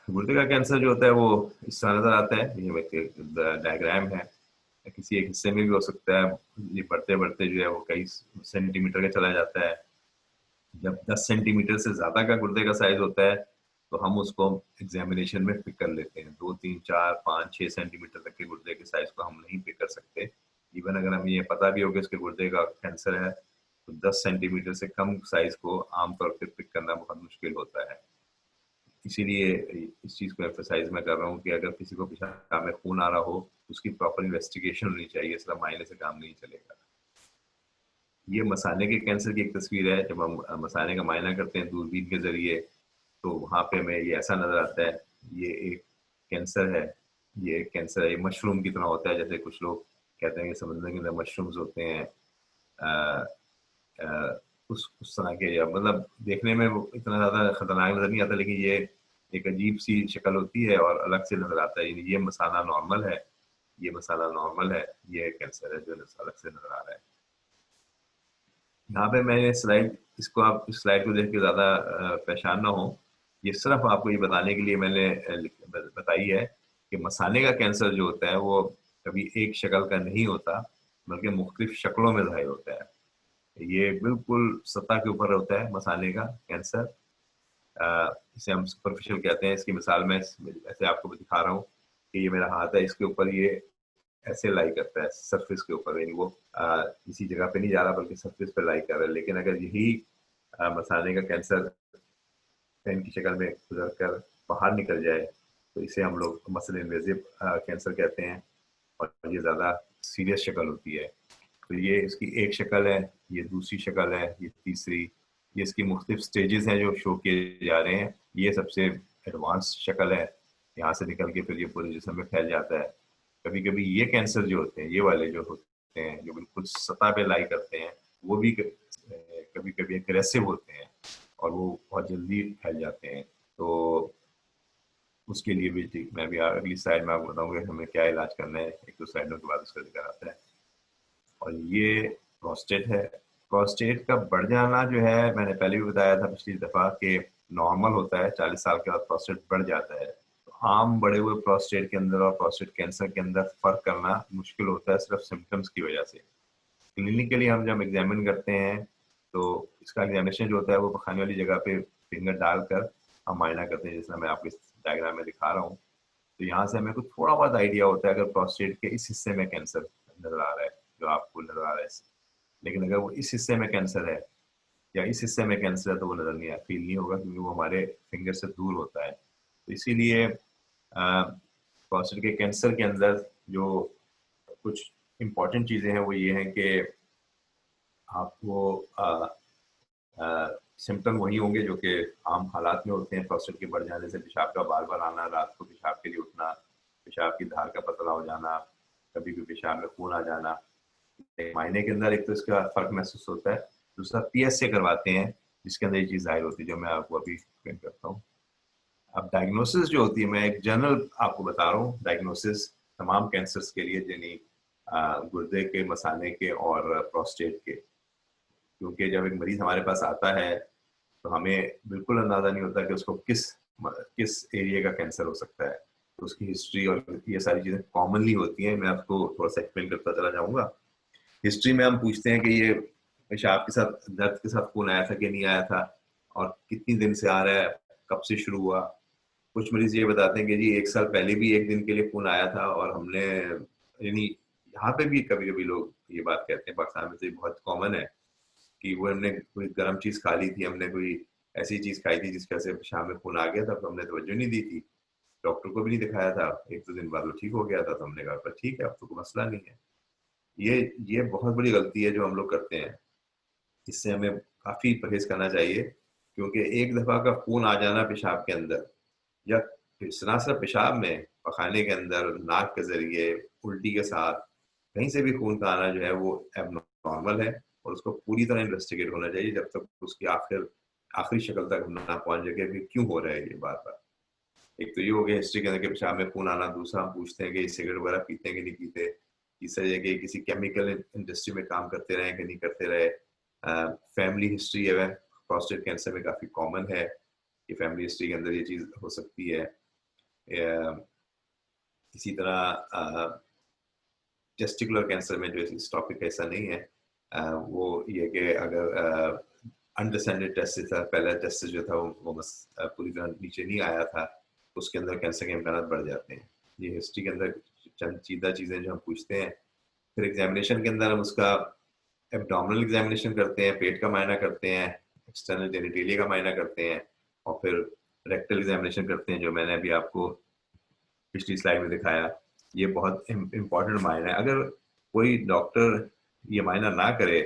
गुर्दे का कैंसर जो होता है वो इस तरह नजर आता है, ये डायग्राम है, किसी एक हिस्से में भी हो सकता है, ये बढ़ते बढ़ते जो है वो कई सेंटीमीटर का चला जाता है। जब 10 सेंटीमीटर से ज्यादा का गुर्दे का साइज होता है तो हम उसको एग्जामिनेशन में पिक कर लेते हैं। 2, 3, 4, 5, 6 सेंटीमीटर तक के गुर्दे के साइज को हम नहीं पिक कर सकते। इवन अगर हमें ये पता भी हो कि इसके गुर्दे का कैंसर है तो 10 सेंटीमीटर से कम साइज को आमतौर पर पिक करना बहुत मुश्किल होता है। इसीलिए इस चीज़ को एम्फेसाइज मैं कर रहा हूँ कि अगर किसी को पेशाब में खून आ रहा हो उसकी प्रॉपर इन्वेस्टिगेशन होनी चाहिए, सिर्फ मायने से काम नहीं चलेगा। ये मसाने के कैंसर की एक तस्वीर है। जब हम मसाने का मायना करते हैं दूरबीन के जरिए तो वहाँ पे हमें ये ऐसा नजर आता है, ये एक कैंसर है, ये एक कैंसर है, ये मशरूम की तरह होता है, जैसे कुछ लोग कहते हैं कि समुद्र के अंदर मशरूम्स होते हैं। आ, आ, उस तरह के, या मतलब देखने में वो इतना ज़्यादा खतरनाक नजर नहीं आता, लेकिन ये एक अजीब सी शक्ल होती है और अलग से नजर आता है। ये मसाला नॉर्मल है, ये मसाला नॉर्मल है, ये कैंसर है जो अलग से नजर आ रहा है। यहाँ पे मैंने स्लाइड, इसको आप इस स्लाइड को देख के ज़्यादा परेशान ना हो, ये सिर्फ आपको ये बताने के लिए मैंने बताई है कि मसाले का कैंसर जो होता है वो कभी एक शक्ल का नहीं होता, बल्कि मुख्तलिफ शक्लों में ज़ाहिर होता है। ये बिल्कुल सतह के ऊपर होता है मसाले का कैंसर, इसे हम सुपरफिशियल कहते हैं। इसकी मिसाल मैं ऐसे आपको दिखा रहा हूँ कि ये मेरा हाथ है, इसके ऊपर ये ऐसे लाई करता है सरफेस के ऊपर, यानी वो किसी जगह पे नहीं जा रहा बल्कि सरफेस पे लाई कर रहा है। लेकिन अगर यही मसाले का कैंसर पेन की शक्ल में गुजर कर बाहर निकल जाए तो इसे हम लोग मसल इन्वेजिव कैंसर कहते हैं, और ये ज़्यादा सीरियस शक्ल होती है। तो ये इसकी एक शक्ल है, ये दूसरी शक्ल है, ये तीसरी, ये इसकी मुख्तलिफ स्टेजेस हैं जो शो किए जा रहे हैं। ये सबसे एडवांस शक्ल है, यहाँ से निकल के फिर ये पूरे जिस्म में फैल जाता है। कभी कभी ये कैंसर जो होते हैं, ये वाले जो होते हैं जो बिल्कुल सतह पे लाई करते हैं, वो भी कभी कभी एग्रेसिव होते हैं और वो बहुत जल्दी फैल जाते हैं। तो उसके लिए भी ठीक, मैं भी अगली स्लाइड में आपको बताऊंगा हमें क्या इलाज करना है, एक दो स्लाइडों के बाद उसका जिक्र आता है। और ये प्रोस्टेट है। प्रोस्टेट का बढ़ जाना जो है, मैंने पहले भी बताया था पिछली दफा कि नॉर्मल होता है, 40 साल के बाद प्रोस्टेट बढ़ जाता है। तो आम बढ़े हुए प्रोस्टेट के अंदर और प्रोस्टेट कैंसर के अंदर फर्क करना मुश्किल होता है सिर्फ सिम्टम्स की वजह से। क्लिनिकली हम जब एग्जामिन करते हैं तो इसका एग्जामिनेशन जो होता है वो पखाने वाली जगह पे फिंगर डालकर हम मायना करते हैं, जैसा मैं आपको इस डायग्राम में दिखा रहा हूँ। तो यहाँ से हमें कुछ थोड़ा बहुत आइडिया होता है अगर प्रोस्टेट के इस हिस्से में कैंसर नजर आ रहा है जो आपको नजर आ रहा है। लेकिन अगर वो इस हिस्से में कैंसर है या इस हिस्से में कैंसर है तो वो नजर नहीं, फील नहीं होगा, क्योंकि वो हमारे फिंगर से दूर होता है। तो इसीलिए प्रोस्टेट के कैंसर के अंदर जो कुछ इम्पोर्टेंट चीज़ें हैं वो ये हैं कि आपको सिम्टम वही होंगे जो कि आम हालात में होते हैं। प्रोस्टेट के बढ़ जाने से पेशाब का बार बार आना, रात को पेशाब के लिए उठना, पेशाब की धार का पतला हो जाना, कभी भी पेशाब में खून आ जाना। मायने के अंदर एक तो इसका फर्क महसूस होता है, दूसरा पीएसए करवाते हैं जिसके अंदर ये चीज़ जाहिर होती है जो मैं आपको अभी एक्सप्लेन करता हूँ। अब डायग्नोसिस जो होती है, मैं एक जनरल आपको बता रहा हूँ डायग्नोसिस तमाम कैंसर्स के लिए, यानी गुर्दे के, मसाने के और प्रोस्टेट के। क्योंकि जब एक मरीज हमारे पास आता है तो हमें बिल्कुल अंदाजा नहीं होता कि उसको किस किस एरिया का कैंसर हो सकता है। तो उसकी हिस्ट्री और ये सारी चीज़ें कॉमनली होती हैं। मैं आपको थोड़ा सा एक्सप्लेन करता चला जाऊंगा। हिस्ट्री में हम पूछते हैं कि ये पेशाब के साथ, दर्द के साथ खून आया था कि नहीं आया था, और कितनी दिन से आ रहा है, कब से शुरू हुआ। कुछ मरीज ये बताते हैं कि जी 1 साल पहले भी 1 दिन के लिए खून आया था, और हमने, यानी यहाँ पे भी कभी कभी लोग ये बात कहते हैं, पाकिस्तान में तो ये बहुत कॉमन है कि वो हमने कोई गर्म चीज खा ली थी, हमने कोई ऐसी चीज खाई थी जिसकी वजह से पेशाब में खून आ गया था, तो हमने तवज्जो नहीं दी थी, डॉक्टर को भी नहीं दिखाया था, 1-2 दिन बाद वो ठीक हो गया था, तो हमने कहा ठीक है अब तो कोई मसला नहीं है। ये बहुत बड़ी गलती है जो हम लोग करते हैं। इससे हमें काफी परहेज करना चाहिए, क्योंकि एक दफा का खून आ जाना पेशाब के अंदर, या ना सिर्फ पेशाब में, पखाने के अंदर, नाक के जरिए, उल्टी के साथ, कहीं से भी खून का आना जो है वो एबनॉर्मल है, और उसको पूरी तरह इन्वेस्टिगेट होना चाहिए जब तक उसकी आखिरी शक्ल तक हम ना पहुंच जाए कि क्यों हो रहा है ये बार बार। एक तो ये हो गया हिस्ट्री के अंदर के पेशाब में खून आना। दूसरा हम पूछते हैं कि सिगरेट वगैरह पीते हैं कि नहीं पीते। तीसरा ये कि किसी केमिकल इंडस्ट्री में काम करते रहे कि नहीं करते रहे। फैमिली हिस्ट्री है प्रोस्टेट कैंसर में काफ़ी कॉमन है, कि फैमिली हिस्ट्री के अंदर ये चीज़ हो सकती है। इसी तरह टेस्टिकुलर कैंसर में जो इस टॉपिक ऐसा नहीं है, वो ये कि अगर अनडिसेंडेड टेस्ट था, पहला टेस्ट जो था वो बस पूरी तरह नीचे नहीं आया था, उसके अंदर कैंसर के इम्कान बढ़ जाते हैं। ये हिस्ट्री के अंदर चंद चीज़ा चीज़ें जो हम पूछते हैं। फिर एग्जामिनेशन के अंदर हम उसका एब्डोमिनल एग्जामिनेशन करते हैं, पेट का मायना करते हैं, एक्सटर्नल जेनिटेलिया का मायना करते हैं, और फिर रेक्टल एग्जामिनेशन करते हैं जो मैंने अभी आपको पिछली स्लाइड में दिखाया। ये बहुत इम्पोर्टेंट मायना है। अगर कोई डॉक्टर ये मायना ना करे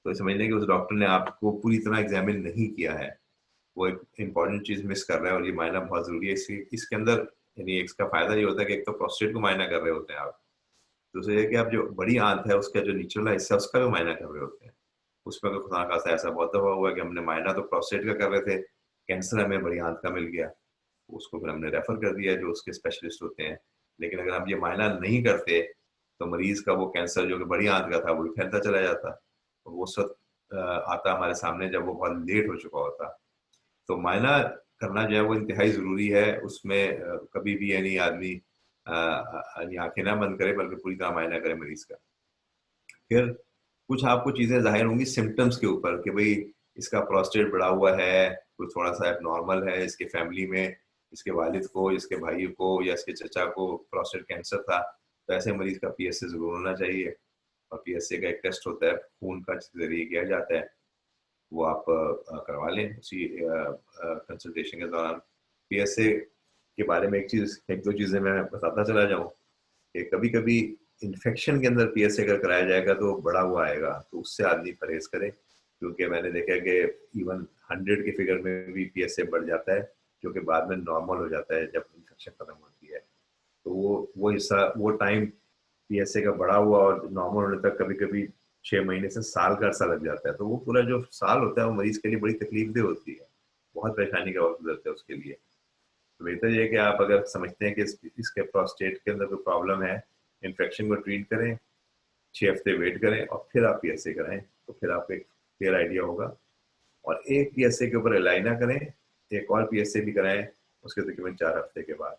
तो समझ लें कि उस डॉक्टर ने आपको पूरी तरह एग्जामिन नहीं किया है, वो एक इम्पॉर्टेंट चीज मिस कर रहा है, और ये मायना बहुत जरूरी है। इसके अंदर यानी इसका फायदा ये होता है कि एक तो प्रोस्टेट को मायना कर रहे होते हैं आप, दूसरे ये कि आप जो बड़ी आंत है उसका जो निचला हिस्सा उसका भी मायना कर रहे होते हैं। उसमें अगर खुदा खासा ऐसा बहुत दफा हुआ कि हमने मायना तो प्रोस्टेट का कर रहे थे, कैंसर हमें बड़ी आंत का मिल गया, उसको फिर हमने रेफर कर दिया जो उसके स्पेशलिस्ट होते हैं। लेकिन अगर हम ये मायना नहीं करते तो मरीज का वो कैंसर जो कि बड़ी आंत का था वो भी फैलता चला जाता, और वो सब आता हमारे सामने जब वो बहुत लेट हो चुका होता। तो मायना करना जो है वो इंतहाई ज़रूरी है। उसमें कभी भी यानी आदमी यानी आंखें ना बंद करे बल्कि पूरी तरह मायना करे मरीज का। फिर कुछ आपको चीज़ें जाहिर होंगी सिम्टम्स के ऊपर कि भाई इसका प्रोस्टेट बढ़ा हुआ है, कोई थोड़ा सा एबनॉर्मल है, इसके फैमिली में इसके वालिद को, इसके भाई को या इसके चचा को प्रोस्टेट कैंसर था, तो ऐसे मरीज का पीएसए जरूर होना चाहिए। और पीएसए का एक टेस्ट होता है खून का जिसके जरिए किया जाता है, वो आप करवा लें उसी कंसल्टेशन के दौरान। पीएसए के बारे में एक दो चीज़ें मैं बताता चला जाऊँ कि कभी कभी इन्फेक्शन के अंदर पीएसए अगर कराया जाएगा तो बड़ा हुआ आएगा, तो उससे आदमी परहेज करे, क्योंकि मैंने देखा कि इवन 100 के फिगर में भी पीएसए बढ़ जाता है जो कि बाद में नॉर्मल हो जाता है जब इन्फेक्शन खत्म होती है। तो वो हिस्सा, वो टाइम पीएसए का बढ़ा हुआ और नॉर्मल होने तक कभी कभी 6 महीने से साल का अर्सा लग जाता है। तो वो पूरा जो साल होता है वो मरीज के लिए बड़ी तकलीफदेह होती है, बहुत परेशानी का वक्त गुजरता है उसके लिए। तो बेहतर ये है कि आप अगर समझते हैं कि इसके प्रोस्टेट के अंदर कोई प्रॉब्लम है, इन्फेक्शन को ट्रीट करें, 6 हफ्ते वेट करें और फिर आप पीएसए कराएं, तो फिर आपको एक क्लियर आइडिया होगा। और एक पीएसए के ऊपर रिलाई ना करें, एक और पीएसए भी कराएं उसके तकरीबन 4 हफ्ते के बाद।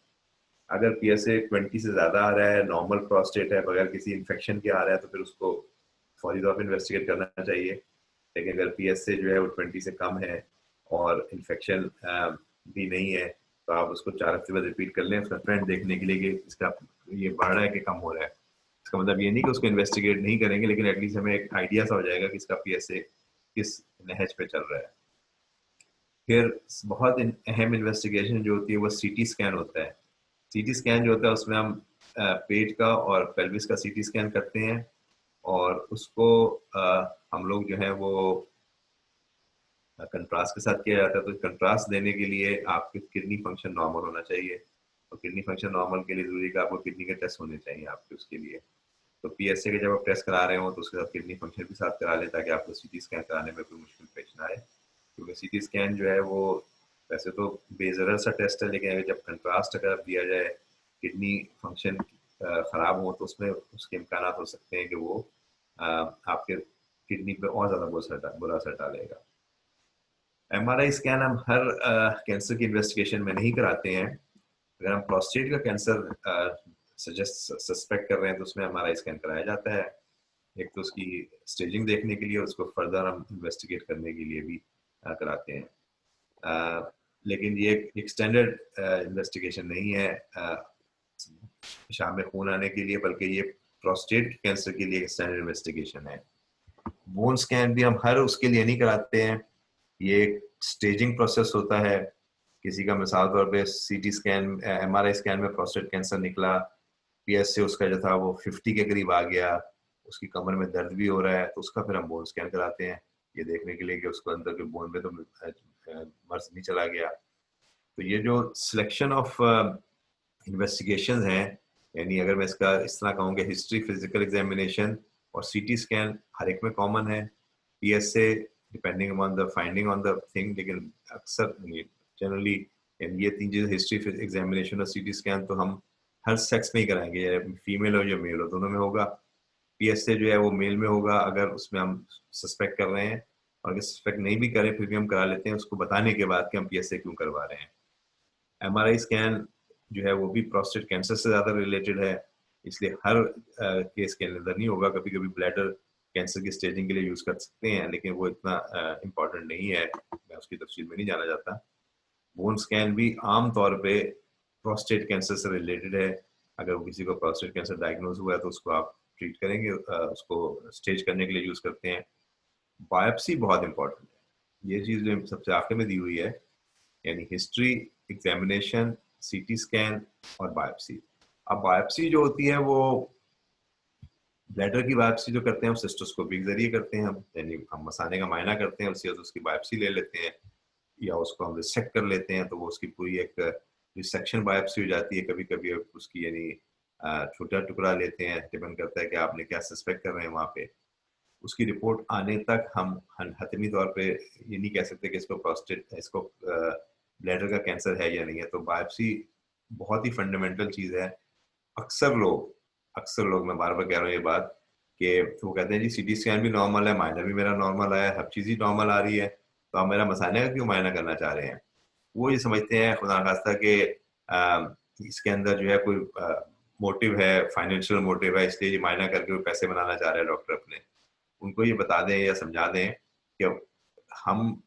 अगर पीएसए 20 से ज़्यादा आ रहा है, नॉर्मल प्रोस्टेट है, बगैर किसी इन्फेक्शन के आ रहा है, तो फिर उसको फौरी तौर पर इन्वेस्टिगेट करना चाहिए। लेकिन अगर पीएसए जो है वो 20 से कम है और इन्फेक्शन भी नहीं है, तो आप उसको 4 हफ्ते बाद रिपीट कर लें उसका ट्रेंड देखने के लिए कि इसका ये बढ़ रहा है कि कम हो रहा है। इसका मतलब ये नहीं कि उसको इन्वेस्टिगेट नहीं करेंगे, लेकिन एटलीस्ट हमें एक आइडिया सा हो जाएगा कि इसका पीएसए किस नहज पे चल रहा है। फिर बहुत अहम इन्वेस्टिगेशन जो होती है वो सीटी स्कैन होता है। सीटी स्कैन जो होता है उसमें हम पेट का और पेल्विस का सीटी स्कैन करते हैं, और उसको हम लोग जो है वो कंट्रास्ट के साथ किया जाता है। तो कंट्रास्ट देने के लिए आपके किडनी फंक्शन नॉर्मल होना चाहिए, और किडनी फंक्शन नॉर्मल के लिए जरूरी है कि आपको किडनी के टेस्ट होने चाहिए आपके उसके लिए। तो पीएसए के जब आप टेस्ट करा रहे हो तो उसके साथ किडनी फंक्शन भी साथ करा लें, ताकि आपको सीटी स्कैन कराने में कोई मुश्किल पेश ना आए। क्योंकि सीटी स्कैन जो है वो वैसे तो बेजरर सा टेस्ट है, लेकिन अगर जब कंट्रास्ट अगर दिया जाए किडनी फंक्शन खराब हो तो उसमें उसके इम्कान हो सकते हैं कि वो आपके किडनी पे और ज़्यादा बुरा असर डालेगा। एमआरआई स्कैन हम हर कैंसर की इन्वेस्टिगेशन में नहीं कराते हैं। अगर हम प्रोस्टेट का कैंसर सस्पेक्ट कर रहे हैं तो उसमें एमआरआई स्कैन कराया जाता है। एक तो उसकी स्टेजिंग देखने के लिए, उसको फर्दर हम इन्वेस्टिगेट करने के लिए भी कराते हैं। लेकिन ये एक स्टैंडर्ड इन्वेस्टिगेशन नहीं है पेशाब में खून आने के लिए, बल्कि ये प्रोस्टेट कैंसर के लिए स्टैंडर्ड इन्वेस्टिगेशन है। बोन स्कैन भी हम हर उसके लिए नहीं कराते हैं। ये एक स्टेजिंग प्रोसेस होता है। किसी का मिसाल तौर पे सीटी स्कैन एमआरआई स्कैन में प्रोस्टेट कैंसर निकला, पीएस से उसका जो था वो 50 के करीब आ गया, उसकी कमर में दर्द भी हो रहा है, तो उसका फिर हम बोन स्कैन कराते हैं, ये देखने के लिए कि उसको अंदर के बोन में तो मर्ज नहीं चला गया। तो ये जो सिलेक्शन ऑफ इन्वेस्टिगेशन हैं, यानी अगर मैं इसका इस तरह कहूँ कि हिस्ट्री, फिजिकल एग्जामिनेशन और सीटी स्कैन हर एक में कॉमन है। PSA depending on the finding on the thing, लेकिन अक्सर जनरली ये तीन चीज़ें हिस्ट्री, एग्जामिनेशन और सीटी स्कैन तो हम हर सेक्स में ही कराएंगे, फीमेल हो या मेल हो, दोनों में होगा। पीएसए जो है वो मेल में होगा अगर उसमें हम सस्पेक्ट कर रहे हैं, और अगर सस्पेक्ट नहीं भी करें फिर भी हम करा लेते हैं, उसको बताने के बाद कि हम पीएसए क्यों करवा रहे हैं। एमआरआई स्कैन जो है वो भी प्रोस्टेट कैंसर से ज़्यादा रिलेटेड है, इसलिए हर केस के अंदर नहीं होगा। कभी कभी ब्लैडर कैंसर की स्टेजिंग के लिए यूज़ कर सकते हैं, लेकिन वो इतना इम्पॉर्टेंट नहीं है, मैं उसकी तफसील में नहीं जाना चाहता। बोन स्कैन भी आम तौर पे प्रोस्टेट कैंसर से रिलेटेड है। अगर वो किसी को प्रोस्टेट कैंसर डायग्नोज हुआ है तो उसको आप ट्रीट करेंगे, उसको स्टेज करने के लिए यूज़ करते हैं। बायोप्सी बहुत इंपॉर्टेंट है, ये चीज़ जो सबसे आखिर में दी हुई है, यानी हिस्ट्री, एग्जामिनेशन, सीटी स्कैन और बायोप्सी। अब बायोप्सी जो होती है वो ब्लैडर की बायोप्सी जो करते हैं वो सिस्टोस्कोपी के जरिए करते हैं हम, यानी हम मसाने का मायना करते हैं, उसके बाद उसकी बायोप्सी ले लेते हैं, या उसको हम रिसेक्ट कर लेते हैं, तो वो उसकी पूरी एक रिसेक्शन बायोप्सी हो जाती है। कभी कभी उसकी यानी छोटा टुकड़ा लेते हैं, डिपेंड करता है कि आपने क्या सस्पेक्ट कर रहे हैं वहाँ पे। उसकी रिपोर्ट आने तक हम हतमी तौर पे ये नहीं कह सकते कि इसको प्रोस्टेट, इसको ब्लैडर का कैंसर है या नहीं है। तो बायोप्सी बहुत ही फंडामेंटल चीज़ है। अक्सर लोग मैं बार बार कह रहा हूँ ये बात, कि वो कहते हैं जी सीटी स्कैन भी नॉर्मल है, माइनर भी मेरा नॉर्मल आया, हर चीज़ ही नॉर्मल आ रही है, तो आप मेरा मसाने का क्यों मायना करना चाह रहे हैं। वो ये समझते हैं खुदा खास्ता कि इसके अंदर जो है कोई मोटिव है, फाइनेंशियल मोटिव है, इसलिए ये मायना करके वो पैसे बनाना चाह रहे हैं डॉक्टर अपने। उनको ये बता दें या समझा दें कि हम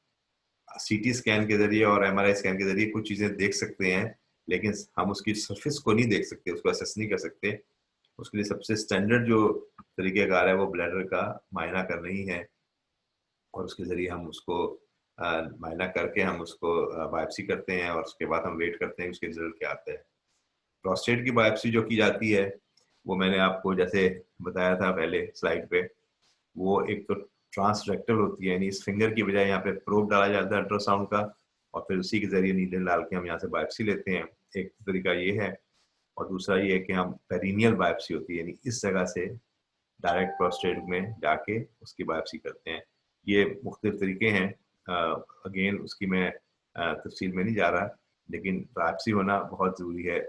सीटी स्कैन के जरिए और एमआरआई स्कैन के जरिए कुछ चीज़ें देख सकते हैं, लेकिन हम उसकी सरफेस को नहीं देख सकते, उसको असेस नहीं कर सकते। उसके लिए सबसे स्टैंडर्ड जो तरीकेकार है वो ब्लैडर का मायना करना ही है, और उसके जरिए हम उसको मायना करके हम उसको बायोप्सी करते हैं, और उसके बाद हम वेट करते हैं उसके रिजल्ट क्या आता है। प्रोस्टेट की बायोप्सी जो की जाती है वो मैंने आपको जैसे बताया था पहले स्लाइड पे, वो एक तो ट्रांसरेक्टल होती है, यानी इस फिंगर की बजाय यहाँ पे प्रोब डाला जाता है अल्ट्रासाउंड का, और फिर उसी के जरिए नीडल डाल के हम यहाँ से बायोप्सी लेते हैं। एक तरीका ये है, और दूसरा ये है कि हम पेरिनियल बायोप्सी होती है, यानी इस जगह से डायरेक्ट प्रोस्टेट में जाके उसकी बायोप्सी करते हैं। ये मुख्तलिफ तरीके हैं, अगेन उसकी मैं तफसील में नहीं जा रहा, लेकिन बायोप्सी होना बहुत ज़रूरी है।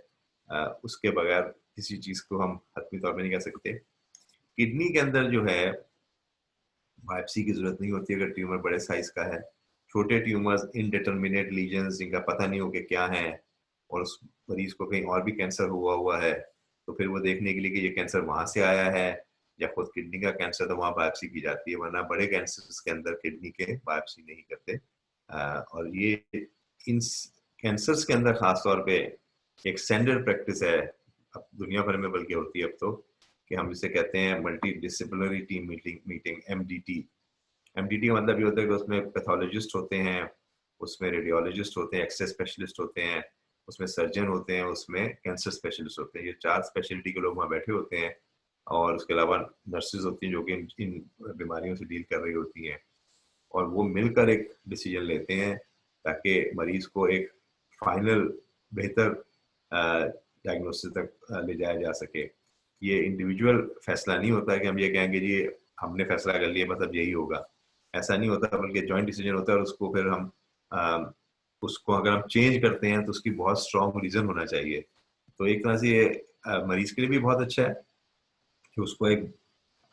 उसके बगैर किसी चीज़ को हम हतमी तौर पर नहीं कह सकते। किडनी के अंदर जो है बायोप्सी की जरूरत नहीं होती अगर ट्यूमर बड़े साइज का है। छोटे ट्यूमर्स, इनडिटर्मिनेट लीजन्स जिनका पता नहीं हो कि क्या है, और उस मरीज को कहीं और भी कैंसर हुआ है, तो फिर वो देखने के लिए कि ये कैंसर वहां से आया है या खुद किडनी का कैंसर, तो वहाँ बायोप्सी की जाती है। वरना बड़े कैंसर के अंदर किडनी के बायोप्सी नहीं करते। और ये इन कैंसर्स के अंदर खासतौर पे एक स्टैंडर्ड प्रैक्टिस है, अब दुनिया भर में बल्कि होती है अब तो, कि हम जिसे कहते हैं multi disciplinary team meeting, MDT. MDT का मतलब ये होता है कि उसमें पैथोलॉजिस्ट होते हैं, उसमें रेडियोलॉजिस्ट होते हैं, एक्सरे स्पेशलिस्ट होते हैं, उसमें सर्जन होते हैं, उसमें कैंसर स्पेशलिस्ट होते हैं। ये 4 स्पेशलिटी के लोग वहाँ बैठे होते हैं और उसके अलावा नर्सेज होती हैं जो कि इन बीमारियों से डील कर रही होती हैं और वो मिलकर एक डिसीजन लेते हैं ताकि मरीज को एक फाइनल बेहतर डायग्नोसिस तक ले जाया जा सके। ये इंडिविजुअल फैसला नहीं होता है कि हम ये कहेंगे जी हमने फैसला कर लिया मतलब यही होगा, ऐसा नहीं होता, बल्कि जॉइंट डिसीजन होता है और उसको फिर हम उसको अगर हम चेंज करते हैं तो उसकी बहुत स्ट्रॉन्ग रीजन होना चाहिए। तो एक तरह से ये मरीज के लिए भी बहुत अच्छा है कि उसको एक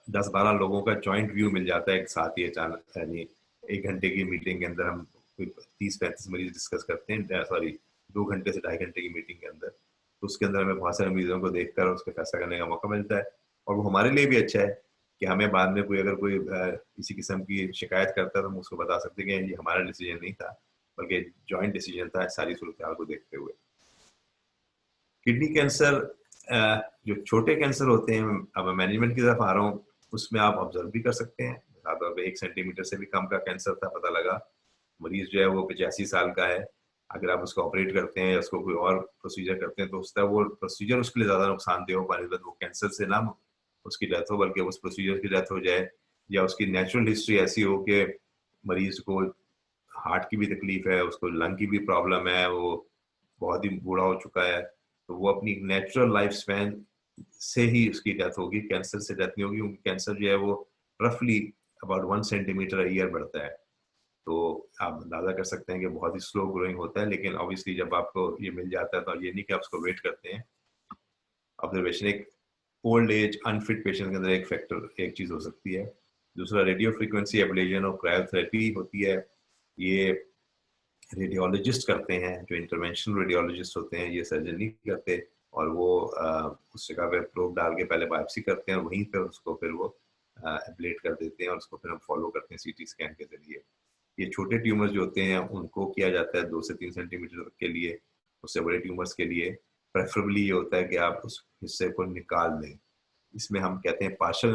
10-12 लोगों का जॉइंट व्यू मिल जाता है एक साथ ही अचानक, यानी 1 घंटे की मीटिंग के अंदर हम कोई 30-35 मरीज डिस्कस करते हैं, सॉरी 2 घंटे से 2.5 घंटे की मीटिंग के अंदर, तो उसके अंदर हमें बहुत सारे मरीजों को देखकर उसके फैसला करने का मौका मिलता है और वो हमारे लिए भी अच्छा है कि हमें बाद में कोई अगर कोई किसी किस्म की शिकायत करता है तो हम उसको बता सकते हैं कि ये हमारा डिसीजन नहीं था बल्कि जॉइंट डिसीजन था सारी सूरत हाल को देखते हुए। किडनी कैंसर जो छोटे कैंसर होते हैं, अब मैनेजमेंट की तरफ आ रहा हूँ, उसमें आप ऑब्जर्व भी कर सकते हैं। तौर पर 1 सेंटीमीटर से भी कम का कैंसर था, पता लगा, मरीज जो है वो 85 साल का है, अगर आप उसको ऑपरेट करते हैं या उसको कोई और प्रोसीजर करते हैं तो उसका वो प्रोसीजर उसके लिए ज़्यादा नुकसानदेह हो पाएगा, वो कैंसर से ना उसकी डेथ हो बल्कि उस प्रोसीजर की डेथ हो जाए या उसकी नेचुरल हिस्ट्री ऐसी हो कि मरीज को हार्ट की भी तकलीफ है, उसको लंग की भी प्रॉब्लम है, वो बहुत ही बूढ़ा हो चुका है, तो वो अपनी नेचुरल लाइफ स्पैन से ही उसकी डेथ होगी, कैंसर से डेथ नहीं होगी, क्योंकि कैंसर जो है वो रफली अबाउट 1 सेंटीमीटर अ ईयर बढ़ता है। तो आप अंदाजा कर सकते हैं कि बहुत ही स्लो ग्रोइंग होता है, लेकिन ऑब्वियसली जब आपको ये मिल जाता है तो ये नहीं कि आप उसको वेट करते हैं। ऑब्जर्वेशन एक ओल्ड एज अनफिट पेशेंट के अंदर एक फैक्टर एक चीज हो सकती है। दूसरा रेडियो फ्रीक्वेंसी एब्लेशन और क्रायोथेरेपी होती है, ये रेडियोलॉजिस्ट करते हैं, जो इंटरवेंशनल रेडियोलॉजिस्ट होते हैं, ये सर्जन नहीं करते और वो उस जगह पे प्रोब डाल के पहले बायोप्सी करते हैं और वहीं पर उसको फिर वो एब्लेट कर देते हैं और उसको फिर हम फॉलो करते हैं सीटी स्कैन के जरिए। ये छोटे ट्यूमर्स जो होते हैं उनको किया जाता है 2 से 3 सेंटीमीटर के लिए, उससे बड़े ट्यूमर्स के लिए प्रेफरेबली ये होता है कि आप उस हिस्से को निकाल दें। इसमें हम कहते हैं पार्शियल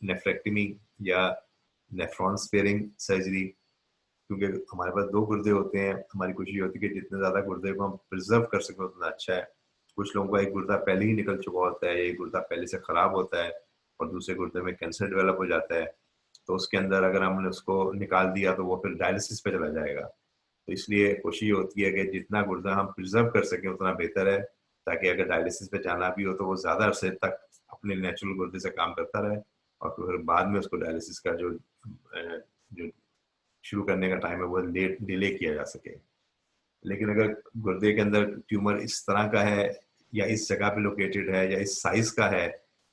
नेफ्रेक्टमी या नेफ्रॉन स्पेयरिंग सर्जरी, क्योंकि हमारे पास 2 गुर्दे होते हैं, हमारी कोशिश ये होती है कि जितने ज़्यादा गुर्दे को हम प्रिजर्व कर सकें उतना अच्छा है। कुछ लोगों का एक गुर्दा पहले ही निकल चुका होता है, एक गुर्दा पहले से ख़राब होता है और दूसरे गुर्दे में कैंसर डेवलप हो जाता है, तो उसके अंदर अगर हमने उसको निकाल दिया तो वो फिर डायलिसिस पे चला जाएगा। तो इसलिए कोशिश ये होती है कि जितना गुर्दा हम प्रिजर्व कर सकें उतना बेहतर है, ताकि अगर डायलिसिस पे जाना भी हो तो वो ज़्यादा अरसे तक अपने नेचुरल गुर्दे से काम करता रहे और फिर बाद में उसको डायलिसिस का जो शुरू करने का टाइम है वो लेट डिले किया जा सके। लेकिन अगर गुर्दे के अंदर ट्यूमर इस तरह का है या इस जगह पे लोकेटेड है या इस साइज का है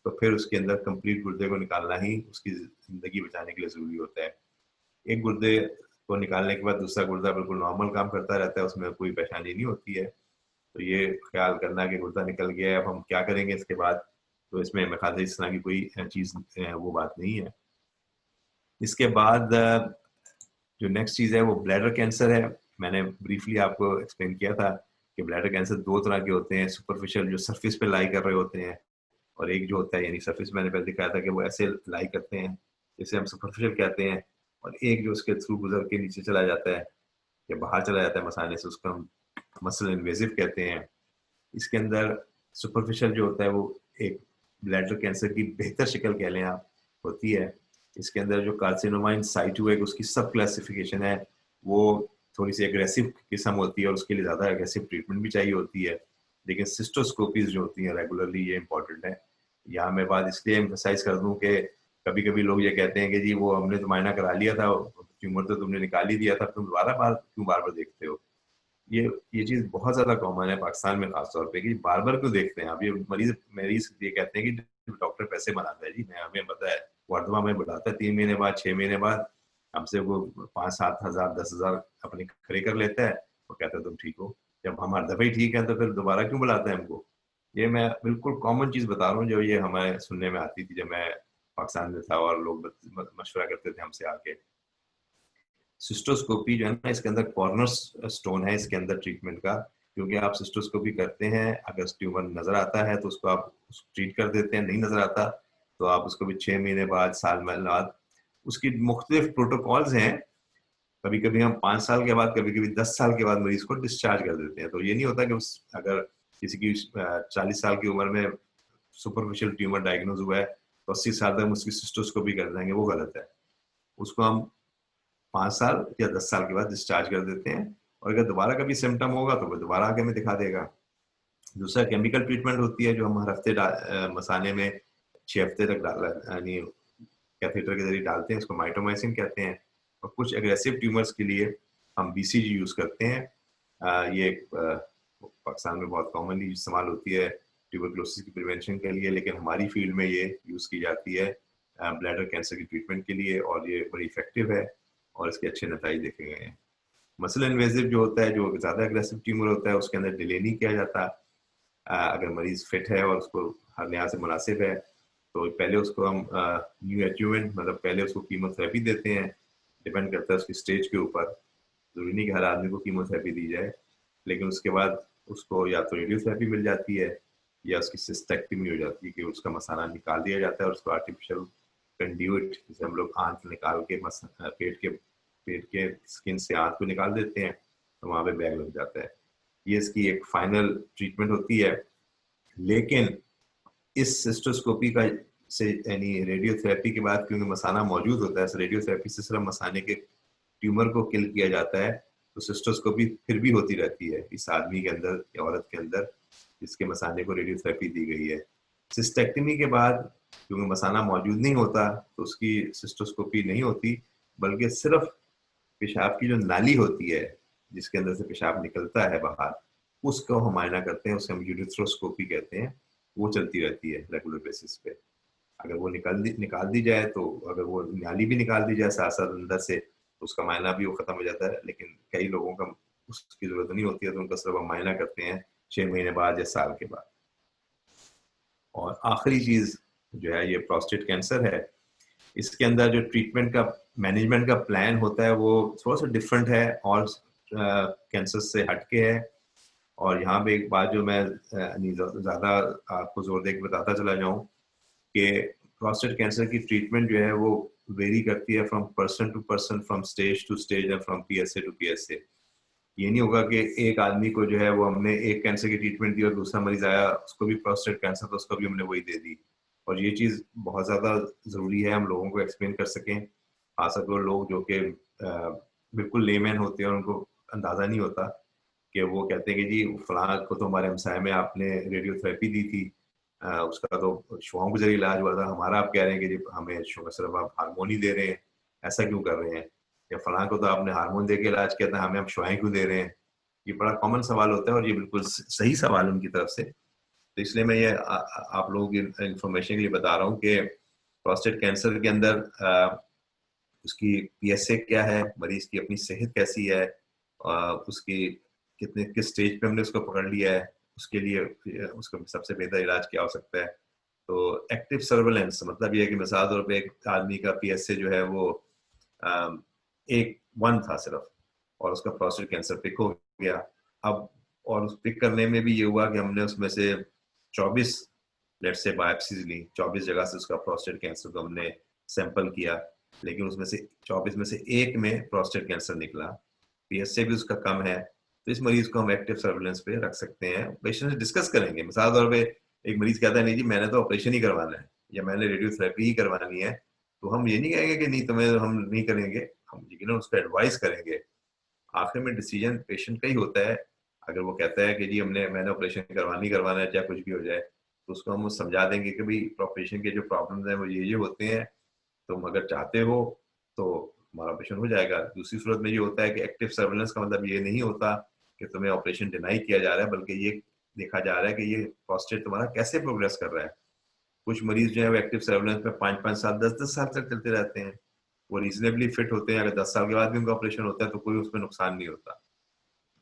तो फिर उसके अंदर कंप्लीट गुर्दे को निकालना ही उसकी जिंदगी बचाने के लिए जरूरी होता है। एक गुर्दे को निकालने के बाद दूसरा गुर्दा बिल्कुल नॉर्मल काम करता रहता है, उसमें कोई परेशानी नहीं होती है। तो ये ख्याल करना कि गुर्दा निकल गया है अब हम क्या करेंगे इसके बाद, तो इसमें मेरे ख्याल से इस तरह की कोई चीज वो बात नहीं है। इसके बाद जो नेक्स्ट चीज़ है वो ब्लैडर कैंसर है। मैंने ब्रीफली आपको एक्सप्लेन किया था कि ब्लैडर कैंसर 2 तरह के होते हैं, सुपरफिशियल जो सरफेस पे लाई कर रहे होते हैं और एक जो होता है यानी सरफेस मैंने पहले दिखाया था कि वो ऐसे लाई करते हैं जिसे हम सुपरफिशियल कहते हैं, और एक जो उसके थ्रू गुजर के नीचे चला जाता है या बाहर चला जाता है मसाने से, उसको हम मसल इन्वेजिव कहते हैं। इसके अंदर सुपरफिशियल जो होता है वो एक ब्लैडर कैंसर की बेहतर शक्ल कह लें आप होती है। इसके अंदर जो कार्सिनोमा इन साइटू है उसकी सब क्लासिफिकेशन है, वो थोड़ी सी एग्रेसिव किस्म होती है और उसके लिए ज़्यादा एग्रेसिव ट्रीटमेंट भी चाहिए होती है। लेकिन सिस्टोस्कोपीज जो होती हैं रेगुलरली ये इंपॉर्टेंट है। यहाँ मैं बात इसलिए एम्फसाइज कर दूँ कि कभी कभी लोग ये कहते हैं कि जी वो हमने तो मायना करा लिया था, ट्यूमर तो तुमने निकाल ही दिया था, तुम दोबारा बार क्यों बार बार देखते हो। ये चीज बहुत ज्यादा कॉमन है पाकिस्तान में खासतौर पे कि बार बार क्यों देखते हैं आप, ये मरीज मरीज ये कहते हैं कि डॉक्टर पैसे बनाता है। जी मैं हमें पता है वर्धमा में बढ़ाता है 3 महीने बाद 6 महीने बाद हमसे वो 5-7 हजार 10 हजार अपने खड़े कर लेता है और कहता है तुम ठीक हो। जब हम हर दफा ही ठीक है तो फिर दोबारा क्यों बुलाते हैं हमको। ये मैं बिल्कुल कॉमन चीज बता रहा हूँ जो ये हमारे सुनने में आती थी जब मैं पाकिस्तान में था और लोग मशवरा करते थे हमसे आके। सिस्टोस्कोपी जो है ना इसके अंदर कॉर्नर स्टोन है इसके अंदर ट्रीटमेंट का, क्योंकि आप सिस्टोस्कोपी करते हैं अगर ट्यूमर नजर आता है तो उसको आप ट्रीट कर देते हैं, नहीं नजर आता तो आप उसको भी 6 महीने बाद साल बाद। उसकी मुख्तलिफ प्रोटोकॉल्स हैं, कभी कभी हम 5 साल के बाद, कभी कभी 10 साल के बाद मरीज को डिस्चार्ज कर देते हैं। तो ये नहीं होता कि उस अगर किसी की 40 साल की उम्र में सुपरफिशियल ट्यूमर डायग्नोज हुआ है तो 80 साल तक उसकी सिस्टोस्कोपी कर देंगे, वो गलत है। उसको हम 5 साल या 10 साल के बाद डिस्चार्ज कर देते हैं, और अगर दोबारा कभी सिम्टम होगा तो वो दोबारा आके हमें दिखा देगा। दूसरा केमिकल ट्रीटमेंट होती है जो हम हर हफ्ते मसाने में 6 हफ्ते तक यानी कैथेटर के जरिए डालते हैं, उसको माइटोमाइसिन कहते हैं। और कुछ एग्रेसिव ट्यूमर्स के लिए हम बीसीजी यूज करते हैं। ये पाकिस्तान में बहुत कॉमनली इस्तेमाल होती है ट्यूबरक्लोसिस की प्रिवेंशन के लिए, लेकिन हमारी फील्ड में ये यूज की जाती है ब्लैडर कैंसर की ट्रीटमेंट के लिए, और ये बड़ी इफेक्टिव है और इसके अच्छे नतीजे देखे गए हैं। मसल इन्वेजिव जो होता है, जो ज्यादा एग्रेसिव ट्यूमर होता है, उसके अंदर डिले नहीं किया जाता। अगर मरीज फिट है और उसको हर लिहाज से मुनासिब है तो पहले उसको हम न्यू एड्यूवेंट, मतलब पहले उसको कीमोथेरेपी देते हैं। डिपेंड करता है उसकी स्टेज के ऊपर, जरूरी नहीं कि हर आदमी को कीमोथेरेपी दी जाए, लेकिन उसके बाद उसको या तो रेडियोथेरेपी मिल जाती है या उसकी सिस्टेक्टमी हो जाती है कि उसका मसाना निकाल दिया जाता है और उसको आर्टिफिशियल कंड्यूट, जैसे हम लोग आंत निकाल के पेट के स्किन से आंत को निकाल देते हैं तो वहां पे बैग लग जाता है। ये इसकी एक फाइनल ट्रीटमेंट होती है। लेकिन इस सिस्टोस्कोपी का से यानी रेडियोथेरेपी के बाद क्योंकि मसाना मौजूद होता है, रेडियोथेरेपी से सिर्फ मसाने के ट्यूमर को किल किया जाता है, तो सिस्टोस्कोपी फिर भी होती रहती है इस आदमी के अंदर या औरत के अंदर जिसके मसाने को रेडियोथेरेपी दी गई है। सिस्टेक्टमी के बाद क्योंकि मसाना मौजूद नहीं होता तो उसकी सिस्टोस्कोपी नहीं होती, बल्कि सिर्फ पेशाब की जो नाली होती है जिसके अंदर से पेशाब निकलता है बाहर, उसको हम मायना करते हैं, उसे हम यूरिथ्रोस्कोपी कहते हैं। वो चलती रहती है रेगुलर बेसिस पे। अगर वो निकाल दी जाए तो, अगर वो नाली भी निकाल दी जाए साथ साथ अंदर से, तो उसका मायना भी वो खत्म हो जाता है। लेकिन कई लोगों का उसकी जरूरत नहीं होती है, तो उनका सिर्फ हम मायना करते हैं 6 महीने बाद या साल के बाद। और आखिरी चीज जो है ये प्रोस्टेट कैंसर है। इसके अंदर जो ट्रीटमेंट का मैनेजमेंट का प्लान होता है वो थोड़ा सा डिफरेंट है और कैंसर से हटके है। और यहाँ पे एक बात जो मैं ज्यादा आपको जोर देकर बताता चला जाऊं कि प्रोस्टेट कैंसर की ट्रीटमेंट जो है वो वेरी करती है from person to person, from stage to stage and from PSA to PSA. ये नहीं होगा कि एक आदमी को जो है वो हमने एक कैंसर की ट्रीटमेंट दी और दूसरा मरीज आया उसको भी प्रोस्टेट कैंसर, तो उसको भी हमने वही दे दी। और ये चीज बहुत ज्यादा जरूरी है हम लोगों को एक्सप्लेन कर सकें, खासकर वो लोग जो कि बिल्कुल लेमैन होते हैं और उनको अंदाजा नहीं होता कि वो कहते हैं कि जी फलां को तो हमारे हमसाय में आपने रेडियोथेरेपी दी थी, उसका तो शुआओं के जरिए इलाज हुआ था, हमारा आप कह रहे हैं कि जी हमें सिर्फ आप हार्मोन ही दे रहे हैं, ऐसा क्यों कर रहे हैं? या फलां को तो आपने हार्मोन दे के इलाज किया था, हमें आप शुआएं क्यों दे रहे हैं? ये बड़ा कॉमन सवाल होता है और ये बिल्कुल सही सवाल उनकी तरफ से। तो इसलिए मैं ये आप लोगों की इंफॉर्मेशन के लिए बता रहा हूँ कि प्रोस्टेट कैंसर के अंदर उसकी पीएसए क्या है, मरीज की अपनी सेहत कैसी है, उसकी किस स्टेज पे हमने उसको पकड़ लिया है, उसके लिए उसका सबसे बेहतर इलाज क्या हो सकता है। तो एक्टिव सर्वेलेंस मतलब ये है कि मिसाल तौर पे एक आदमी का पीएसए जो है वो एक 1 था सिर्फ और उसका प्रोस्टेट कैंसर पिक हो गया। अब और उस पिक करने में भी ये हुआ कि हमने उसमें से 24 लेट से बायोप्सीज ली, 24 जगह से उसका प्रोस्टेट कैंसर को हमने सैंपल किया, लेकिन उसमें से 24 में से एक में प्रोस्टेट कैंसर निकला, पीएसए भी उसका कम है, तो इस मरीज को हम एक्टिव सर्वेलेंस पे रख सकते हैं। पेशेंट से डिस्कस करेंगे, मिसाल तौर पे एक मरीज कहता है नहीं जी मैंने तो ऑपरेशन ही करवाना है या मैंने रेडियोथेरेपी ही करवानी है, तो हम ये नहीं कहेंगे कि नहीं तुम्हें हम नहीं करेंगे, हम यकीनन उसको एडवाइस करेंगे। आखिर में डिसीजन पेशेंट का ही होता है। अगर वो कहता है कि जी मैंने ऑपरेशन करवाना है चाहे कुछ भी हो जाए, तो उसको हम समझा देंगे कि भाई ऑपरेशन के जो प्रॉब्लम्स हैं वो ये होते हैं, तुम अगर चाहते हो तो हमारा ऑपरेशन हो जाएगा। दूसरी सूरत में ये होता है कि एक्टिव सर्वेलेंस का मतलब ये नहीं होता कि तुम्हें ऑपरेशन डिनाई किया जा रहा है, बल्कि ये देखा जा रहा है कि ये प्रोस्टेट तुम्हारा कैसे प्रोग्रेस कर रहा है। कुछ मरीज जो है वो एक्टिव सर्वेलेंस में 5-5 साल 10-10 साल तक चलते रहते हैं, वो रीजनेबली फिट होते हैं, अगर 10 साल के बाद भी उनका ऑपरेशन होता है तो कोई उसमें नुकसान नहीं होता।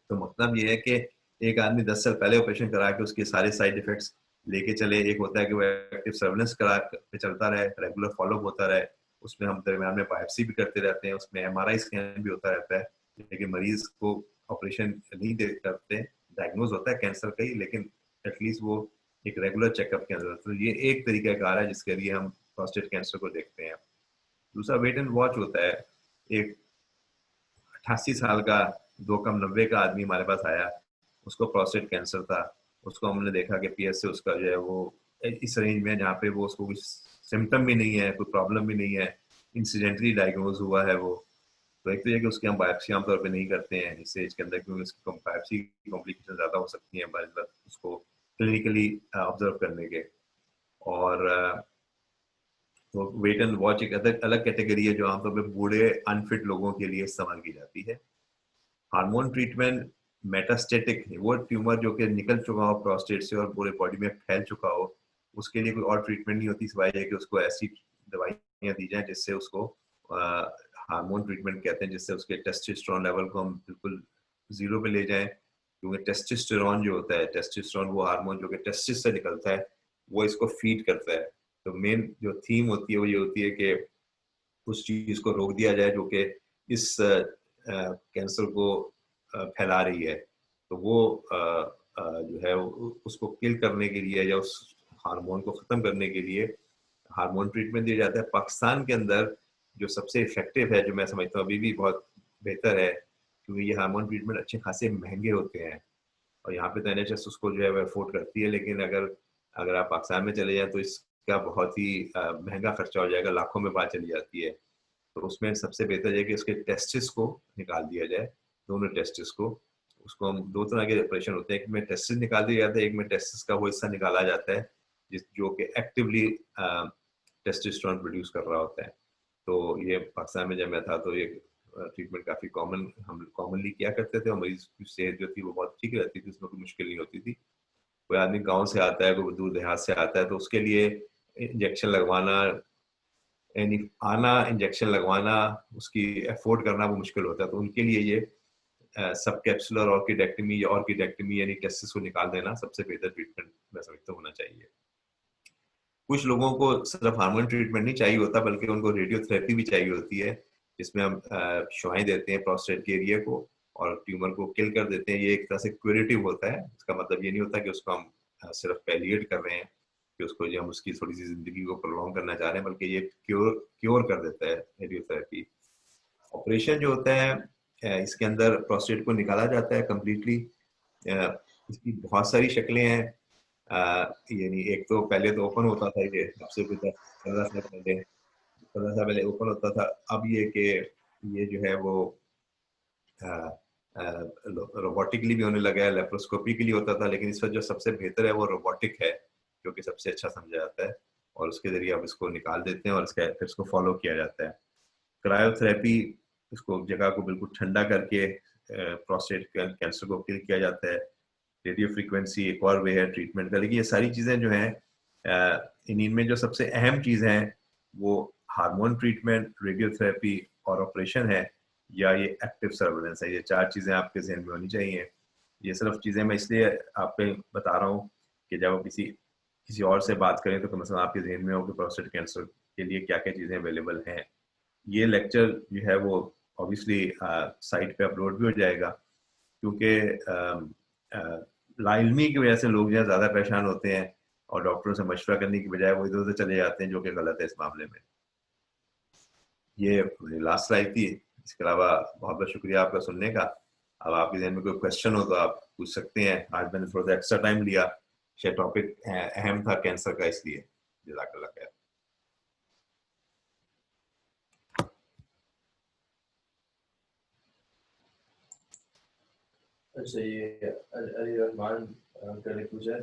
तो मतलब ये है कि एक आदमी 10 साल पहले ऑपरेशन करा के उसके सारे साइड इफेक्ट्स लेके चले, एक होता है कि वो एक्टिव सर्वेलेंस करा के चलता रहे, रेगुलर फॉलोअप होता रहे, उसमें हम दरमियान में बायोप्सी भी करते रहते हैं, उसमें एमआरआई स्कैन भी होता रहता है, लेकिन मरीज को ऑपरेशन नहीं दे करते, डायग्नोज होता है कैंसर का ही, लेकिन एटलीस्ट वो एक रेगुलर चेकअप के अंदर। तो ये एक तरीका कार है जिसके लिए हम प्रोस्टेट कैंसर को देखते हैं। दूसरा वेट एंड वॉच होता है। एक 88 साल का 2 कम 90 का आदमी हमारे पास आया, उसको प्रोस्टेट कैंसर था। उसको हमने देखा कि पीएस से उसका जो है वो इस रेंज में, जहाँ पे वो उसको कुछ सिम्टम भी नहीं है, कोई प्रॉब्लम भी नहीं है, इंसिडेंटली डायग्नोज हुआ है वो। तो एक तो ये कि उसकी हम बायोप्सी आमतौर पे नहीं करते हैं इस एज के अंदर, क्योंकि उसकी बायोप्सी की कॉम्प्लिकेशन ज़्यादा हो सकती हैं बार उसको क्लिनिकली ऑब्जर्व करने के। और तो वेट एंड वॉच एक अलग अलग कैटेगरी है जो आमतौर पे बूढ़े अनफिट लोगों के लिए इस्तेमाल की जाती है। हार्मोन ट्रीटमेंट मेटास्टेटिक है, वो ट्यूमर जो कि निकल चुका हो प्रोस्टेट से और पूरे बॉडी में फैल चुका हो, उसके लिए कोई और ट्रीटमेंट नहीं होती सिवाय ये कि उसको ऐसी दवाइयाँ दी जाएं जिससे उसको हार्मोन ट्रीटमेंट कहते हैं, जिससे उसके टेस्टोस्टेरोन लेवल को हम बिल्कुल जीरो पे ले जाएं। क्योंकि टेस्टोस्टेरोन जो होता है, टेस्टोस्टेरोन वो हार्मोन जो कि टेस्टिस से निकलता है, वो इसको फीड करता है। तो मेन जो थीम होती है वो ये होती है कि उस चीज को रोक दिया जाए जो कि इस कैंसर को फैला रही है। तो वो जो है उसको किल करने के लिए या उस हार्मोन को खत्म करने के लिए हार्मोन ट्रीटमेंट दिया जाता है। पाकिस्तान के अंदर जो सबसे इफेक्टिव है, जो मैं समझता हूँ अभी भी बहुत बेहतर है, क्योंकि ये हार्मोन ट्रीटमेंट अच्छे खासे महंगे होते हैं और यहाँ पे तो एनएचएस उसको जो है वो अफोर्ड करती है, लेकिन अगर अगर आप पाकिस्तान में चले जाएं तो इसका बहुत ही महंगा खर्चा हो जाएगा, लाखों में बात चली जाती है। तो उसमें सबसे बेहतर है कि उसके टेस्टिस को निकाल दिया जाए, दोनों टेस्टिस को। उसको हम दो तरह के ऑपरेशन होते हैं, एक में टेस्टिस निकाल दिया जाता है, एक में टेस्टिस का वो हिस्सा निकाला जाता है जिस जो कि एक्टिवली टेस्टोस्टेरोन प्रोड्यूस कर रहा होता है। तो ये पाकिस्तान में जब मैं था तो ये ट्रीटमेंट काफ़ी हम कॉमनली किया करते थे और मरीज की सेहत जो थी वो बहुत ठीक रहती थी, उसमें कोई मुश्किल नहीं होती थी। कोई आदमी गांव से आता है, कोई दूर देहात से आता है, तो उसके लिए इंजेक्शन लगवाना, यानी आना इंजेक्शन लगवाना, उसकी अफोर्ड करना वो मुश्किल होता है। तो उनके लिए ये सब कैप्सुलर ऑर्किडेक्टमी या ऑर्किडेक्टमी यानी टेस्टिस को निकाल देना सबसे बेहतर ट्रीटमेंट मैं समझता होना चाहिए। कुछ लोगों को सिर्फ हार्मोन ट्रीटमेंट नहीं चाहिए होता, बल्कि उनको रेडियोथेरेपी भी चाहिए होती है, जिसमें हम शुआएं देते हैं प्रोस्टेट के एरिया को और ट्यूमर को किल कर देते हैं। ये एक तरह से क्यूरेटिव होता है। इसका मतलब ये नहीं होता कि उसको हम सिर्फ पैलिएट कर रहे हैं, कि उसको जो हम उसकी थोड़ी सी जिंदगी को प्रोलॉन्ग करना चाह रहे हैं, बल्कि ये क्योर कर देता है रेडियोथेरेपी। ऑपरेशन जो होता है इसके अंदर प्रोस्टेट को निकाला जाता है कम्प्लीटली। इसकी बहुत सारी शक्लें हैं। यानी एक तो पहले तो ओपन होता था, ये सबसे 15 साल पहले ओपन होता था। अब ये कि ये जो है वो रोबोटिकली भी होने लगा है, लेप्रोस्कोपी के लिए होता था, लेकिन इस वक्त जो सबसे बेहतर है वो रोबोटिक है, जो कि सबसे अच्छा समझा जाता है और उसके जरिए आप इसको निकाल देते हैं और फिर इसको फॉलो किया जाता है। क्रायोथेरेपी, इसको जगह को बिल्कुल ठंडा करके प्रोस्टेट कैंसर को किल किया जाता है। रेडियो फ्रीक्वेंसी एक और वे है ट्रीटमेंट का। लेकिन ये सारी चीज़ें जो हैं इनमें जो सबसे अहम चीज़ हैं वो हार्मोन ट्रीटमेंट, रेडियोथेरेपी और ऑपरेशन है, या ये एक्टिव सर्वेलेंस है। ये चार चीज़ें आपके जहन में होनी चाहिए। ये सिर्फ चीज़ें मैं इसलिए आप पे बता रहा हूँ कि जब आप किसी किसी और से बात करें तो कम से कम आपके जहन में हो कि प्रोस्टेट कैंसर के लिए क्या क्या चीज़ें अवेलेबल हैं। ये लेक्चर जो है वो ऑब्वियसली साइट पे अपलोड भी हो जाएगा, क्योंकि लाइल्मी की वजह से लोग जो है ज़्यादा परेशान होते हैं और डॉक्टरों से मशवरा करने की बजाय वो इधर उधर चले जाते हैं, जो कि गलत है इस मामले में। ये लास्ट स्लाइड थी। इसके अलावा बहुत बहुत शुक्रिया आपका सुनने का। अब आपके जहन में कोई क्वेश्चन हो तो आप पूछ सकते हैं। आज मैंने थोड़ा सा एक्स्ट्रा टाइम लिया, शायद टॉपिक अहम था कैंसर का, इसलिए। जज़ाकल्लाह खैर। अच्छा, ये अली रहमान अंकल ने पूछा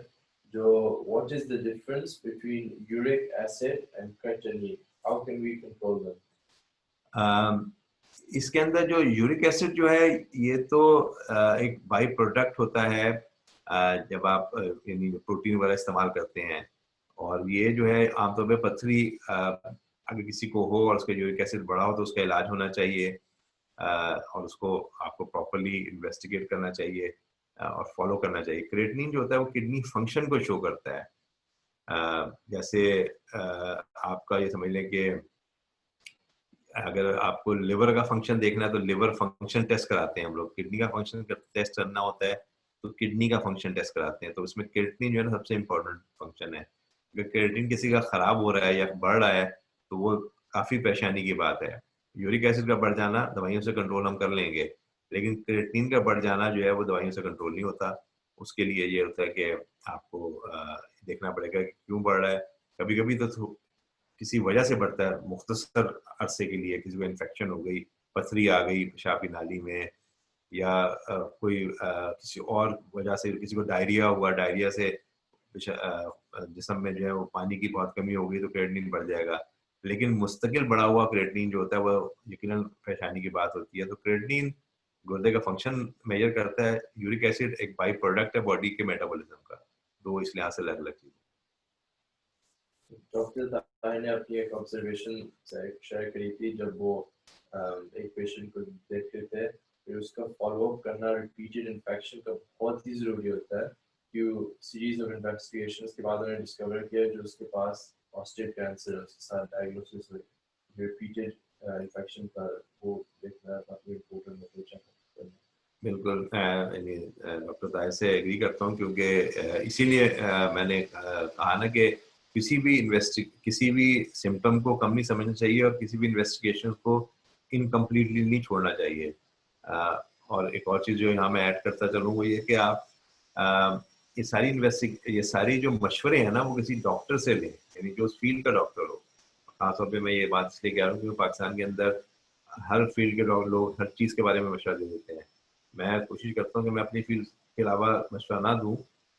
जो what is the difference between uric acid and creatinine? How can we control them? इसके अंदर जो यूरिक एसिड जो है ये तो एक बाई प्रोडक्ट होता है जब आप यानी प्रोटीन वगैरह इस्तेमाल करते हैं। और ये जो है आमतौर पे पथरी अगर किसी को हो और उसका यूरिक एसिड बढ़ा हो तो उसका इलाज होना चाहिए और उसको आपको प्रॉपरली इन्वेस्टिगेट करना चाहिए और फॉलो करना चाहिए। क्रेटिनिन जो होता है वो किडनी फंक्शन को शो करता है। जैसे आपका ये समझ लें कि अगर आपको लिवर का फंक्शन देखना है तो लिवर फंक्शन टेस्ट कराते हैं हम लोग। किडनी का फंक्शन टेस्ट करना होता है तो किडनी का फंक्शन टेस्ट कराते हैं। तो उसमें क्रेटिनिन जो है ना सबसे इम्पोर्टेंट फंक्शन है। अगर क्रेटिनिन किसी का खराब हो रहा है या बढ़ रहा है तो वो काफ़ी परेशानी की बात है। यूरिक एसिड का बढ़ जाना दवाइयों से कंट्रोल हम कर लेंगे, लेकिन क्रिएटिनिन का बढ़ जाना जो है वो दवाइयों से कंट्रोल नहीं होता। उसके लिए ये होता है कि आपको देखना पड़ेगा कि क्यों बढ़ रहा है। कभी-कभी तो किसी वजह से बढ़ता है, मुख्तसर अरसे के लिए किसी को इन्फेक्शन हो गई, पथरी आ गई पेशाब की नाली में, या कोई किसी और वजह से किसी को डायरिया हुआ, डायरिया से जिस्म में जो है वो पानी की बहुत कमी हो गई तो क्रिएटिनिन बढ़ जाएगा। लेकिन मुस्तकिल बढ़ा हुआ क्रिएटिनिन जो होता है वो यकीनन परेशानी की बात होती है। तो क्रिएटिनिन गुर्दे का फंक्शन मेजर करता है, यूरिक एसिड एक बाई प्रोडक्ट है बॉडी के मेटाबॉलिज्म का। तो इस लिहाज से अलग-अलग चीज़। डॉक्टर ताहिर ने अपनी एक ऑब्जर्वेशन शेयर करी थी जब वो एक पेशेंट को देखते थे, फिर उसका फॉलो अप करना रिपीटेड इन्फेक्शन का बहुत ही ज़रूरी होता है। few series of investigations के बाद उन्होंने डिस्कवर किया जो उसके पास prostate cancer उसके साथ डायग्नोसिस हुई, repeated इन्फेक्शन का वो देखना काफ़ी इम्पोर्टेंट होता है चेकअप करना। बिल्कुल, डॉक्टर ताहिर से एग्री करता हूँ, क्योंकि इसीलिए मैंने कहा ना कि किसी भी सिम्टम को कम नहीं समझना चाहिए और किसी भी इन्वेस्टिगेशन को इनकम्प्लीटली नहीं छोड़ना चाहिए। और एक और चीज़ जो यहाँ मैं ऐड करता चलूँ वो ये कि आप ये सारी जो मशवरे हैं ना वो किसी डॉक्टर से लें, यानी कि उस फील्ड का डॉक्टर हो। खासतौर पे मैं ये बात इसलिए कह रहा हूँ क्योंकि पाकिस्तान के अंदर हर फील्ड के लोग हर चीज़ के बारे में मशवरा दे देते हैं। मैं कोशिश करता हूँ कि मैं अपनी फील्ड के अलावा मशवरा ना दूँ,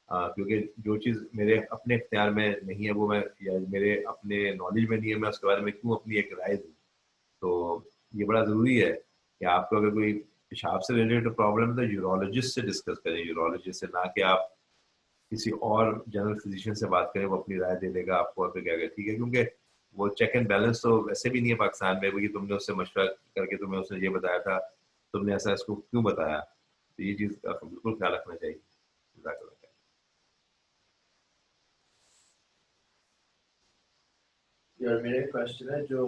क्योंकि जो चीज़ मेरे अपने इख्तियार में नहीं है वो मैं, या मेरे अपने नॉलेज में नहीं है, मैं उसके बारे में क्यों अपनी एक राय दूँ। तो ये बड़ा ज़रूरी है कि आपको अगर कोई पेशाब से रिलेटेड प्रॉब्लम है तो यूरोलॉजिस्ट से डिस्कस करें, यूरोलॉजिस्ट से, ना कि आप किसी और जनरल फिजिशियन से बात करें, वो अपनी राय दे देगा आपको और फिर क्या ठीक है, क्योंकि वो चेक एंड बैलेंस तो वैसे भी नहीं है पाकिस्तान में, कि तुमने उससे मशवरा करके तुम्हें उसने ये बताया था, तुमने ऐसा इसको क्यों बताया। तो ये चीज़ का बिल्कुल ख्याल रखना चाहिए। जज़ाकल्लाह खैर। यार मेरा क्वेश्चन है जो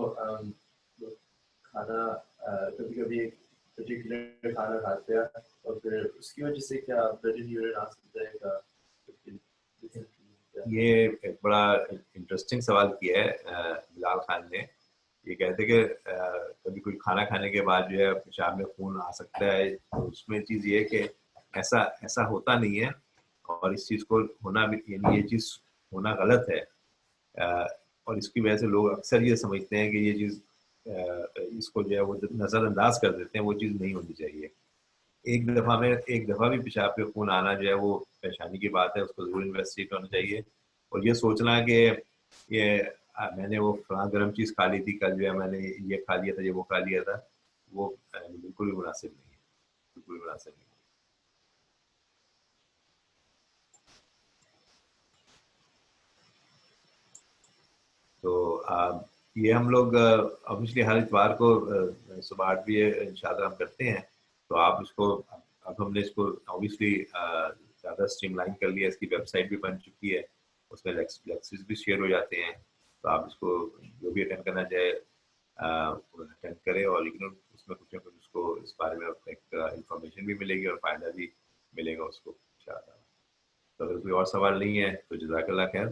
खाना कभी-कभी एक पर्टिकुलर खाना खाते हैं और फिर उसकी वजह से क्या ब्लड इन यूरिन आ सकता है क्या? ये एक बड़ा इंटरेस्टिंग सवाल किया है बिलाल खान ने। ये कहते कि कभी कोई खाना खाने के बाद जो है पेशाब में खून आ सकता है, तो उसमें चीज़ ये है कि ऐसा ऐसा होता नहीं है, और इस चीज़ को होना भी, यानी ये चीज़ होना गलत है। और इसकी वजह से लोग अक्सर ये समझते हैं कि ये चीज़ इसको जो है वो नज़रअंदाज कर देते हैं, वो चीज़ नहीं होनी चाहिए। एक दफ़ा भी पेशाब पे खून आना जो है वो परेशानी की बात है, उसको ज़रूर इन्वेस्टिगेट होना चाहिए। और ये सोचना कि ये मैंने वो फलां गरम चीज़ खा ली थी, कल जो है मैंने ये खा लिया था, ये वो खा लिया था, वो बिल्कुल भी मुनासिब नहीं है, बिल्कुल भी मुनासिब नहीं है। तो ये हम लोग ऑब्वियसली हर इतवार को सुबह 8 बजे इंशाल्लाह हम करते हैं। तो आप इसको, अब हमने इसको ऑब्वियसली ज़्यादा स्ट्रीमलाइन कर लिया, इसकी वेबसाइट भी बन चुकी है, उसमें लेक्चर्स भी शेयर हो जाते हैं। तो आप इसको जो भी अटेंड करना चाहे अटेंड करें, और लेकिन उसमें कुछ ना कुछ उसको इस बारे में एक इंफॉर्मेशन भी मिलेगी और फ़ायदा भी मिलेगा उसको इंशाल्लाह। तो अगर कोई और सवाल नहीं है तो जज़ाकल्लाह खैर।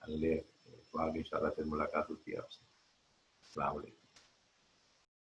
अगले बार इंशाल्लाह फिर मुलाकात होती है आपसे। अस्सलाम वालेकुम।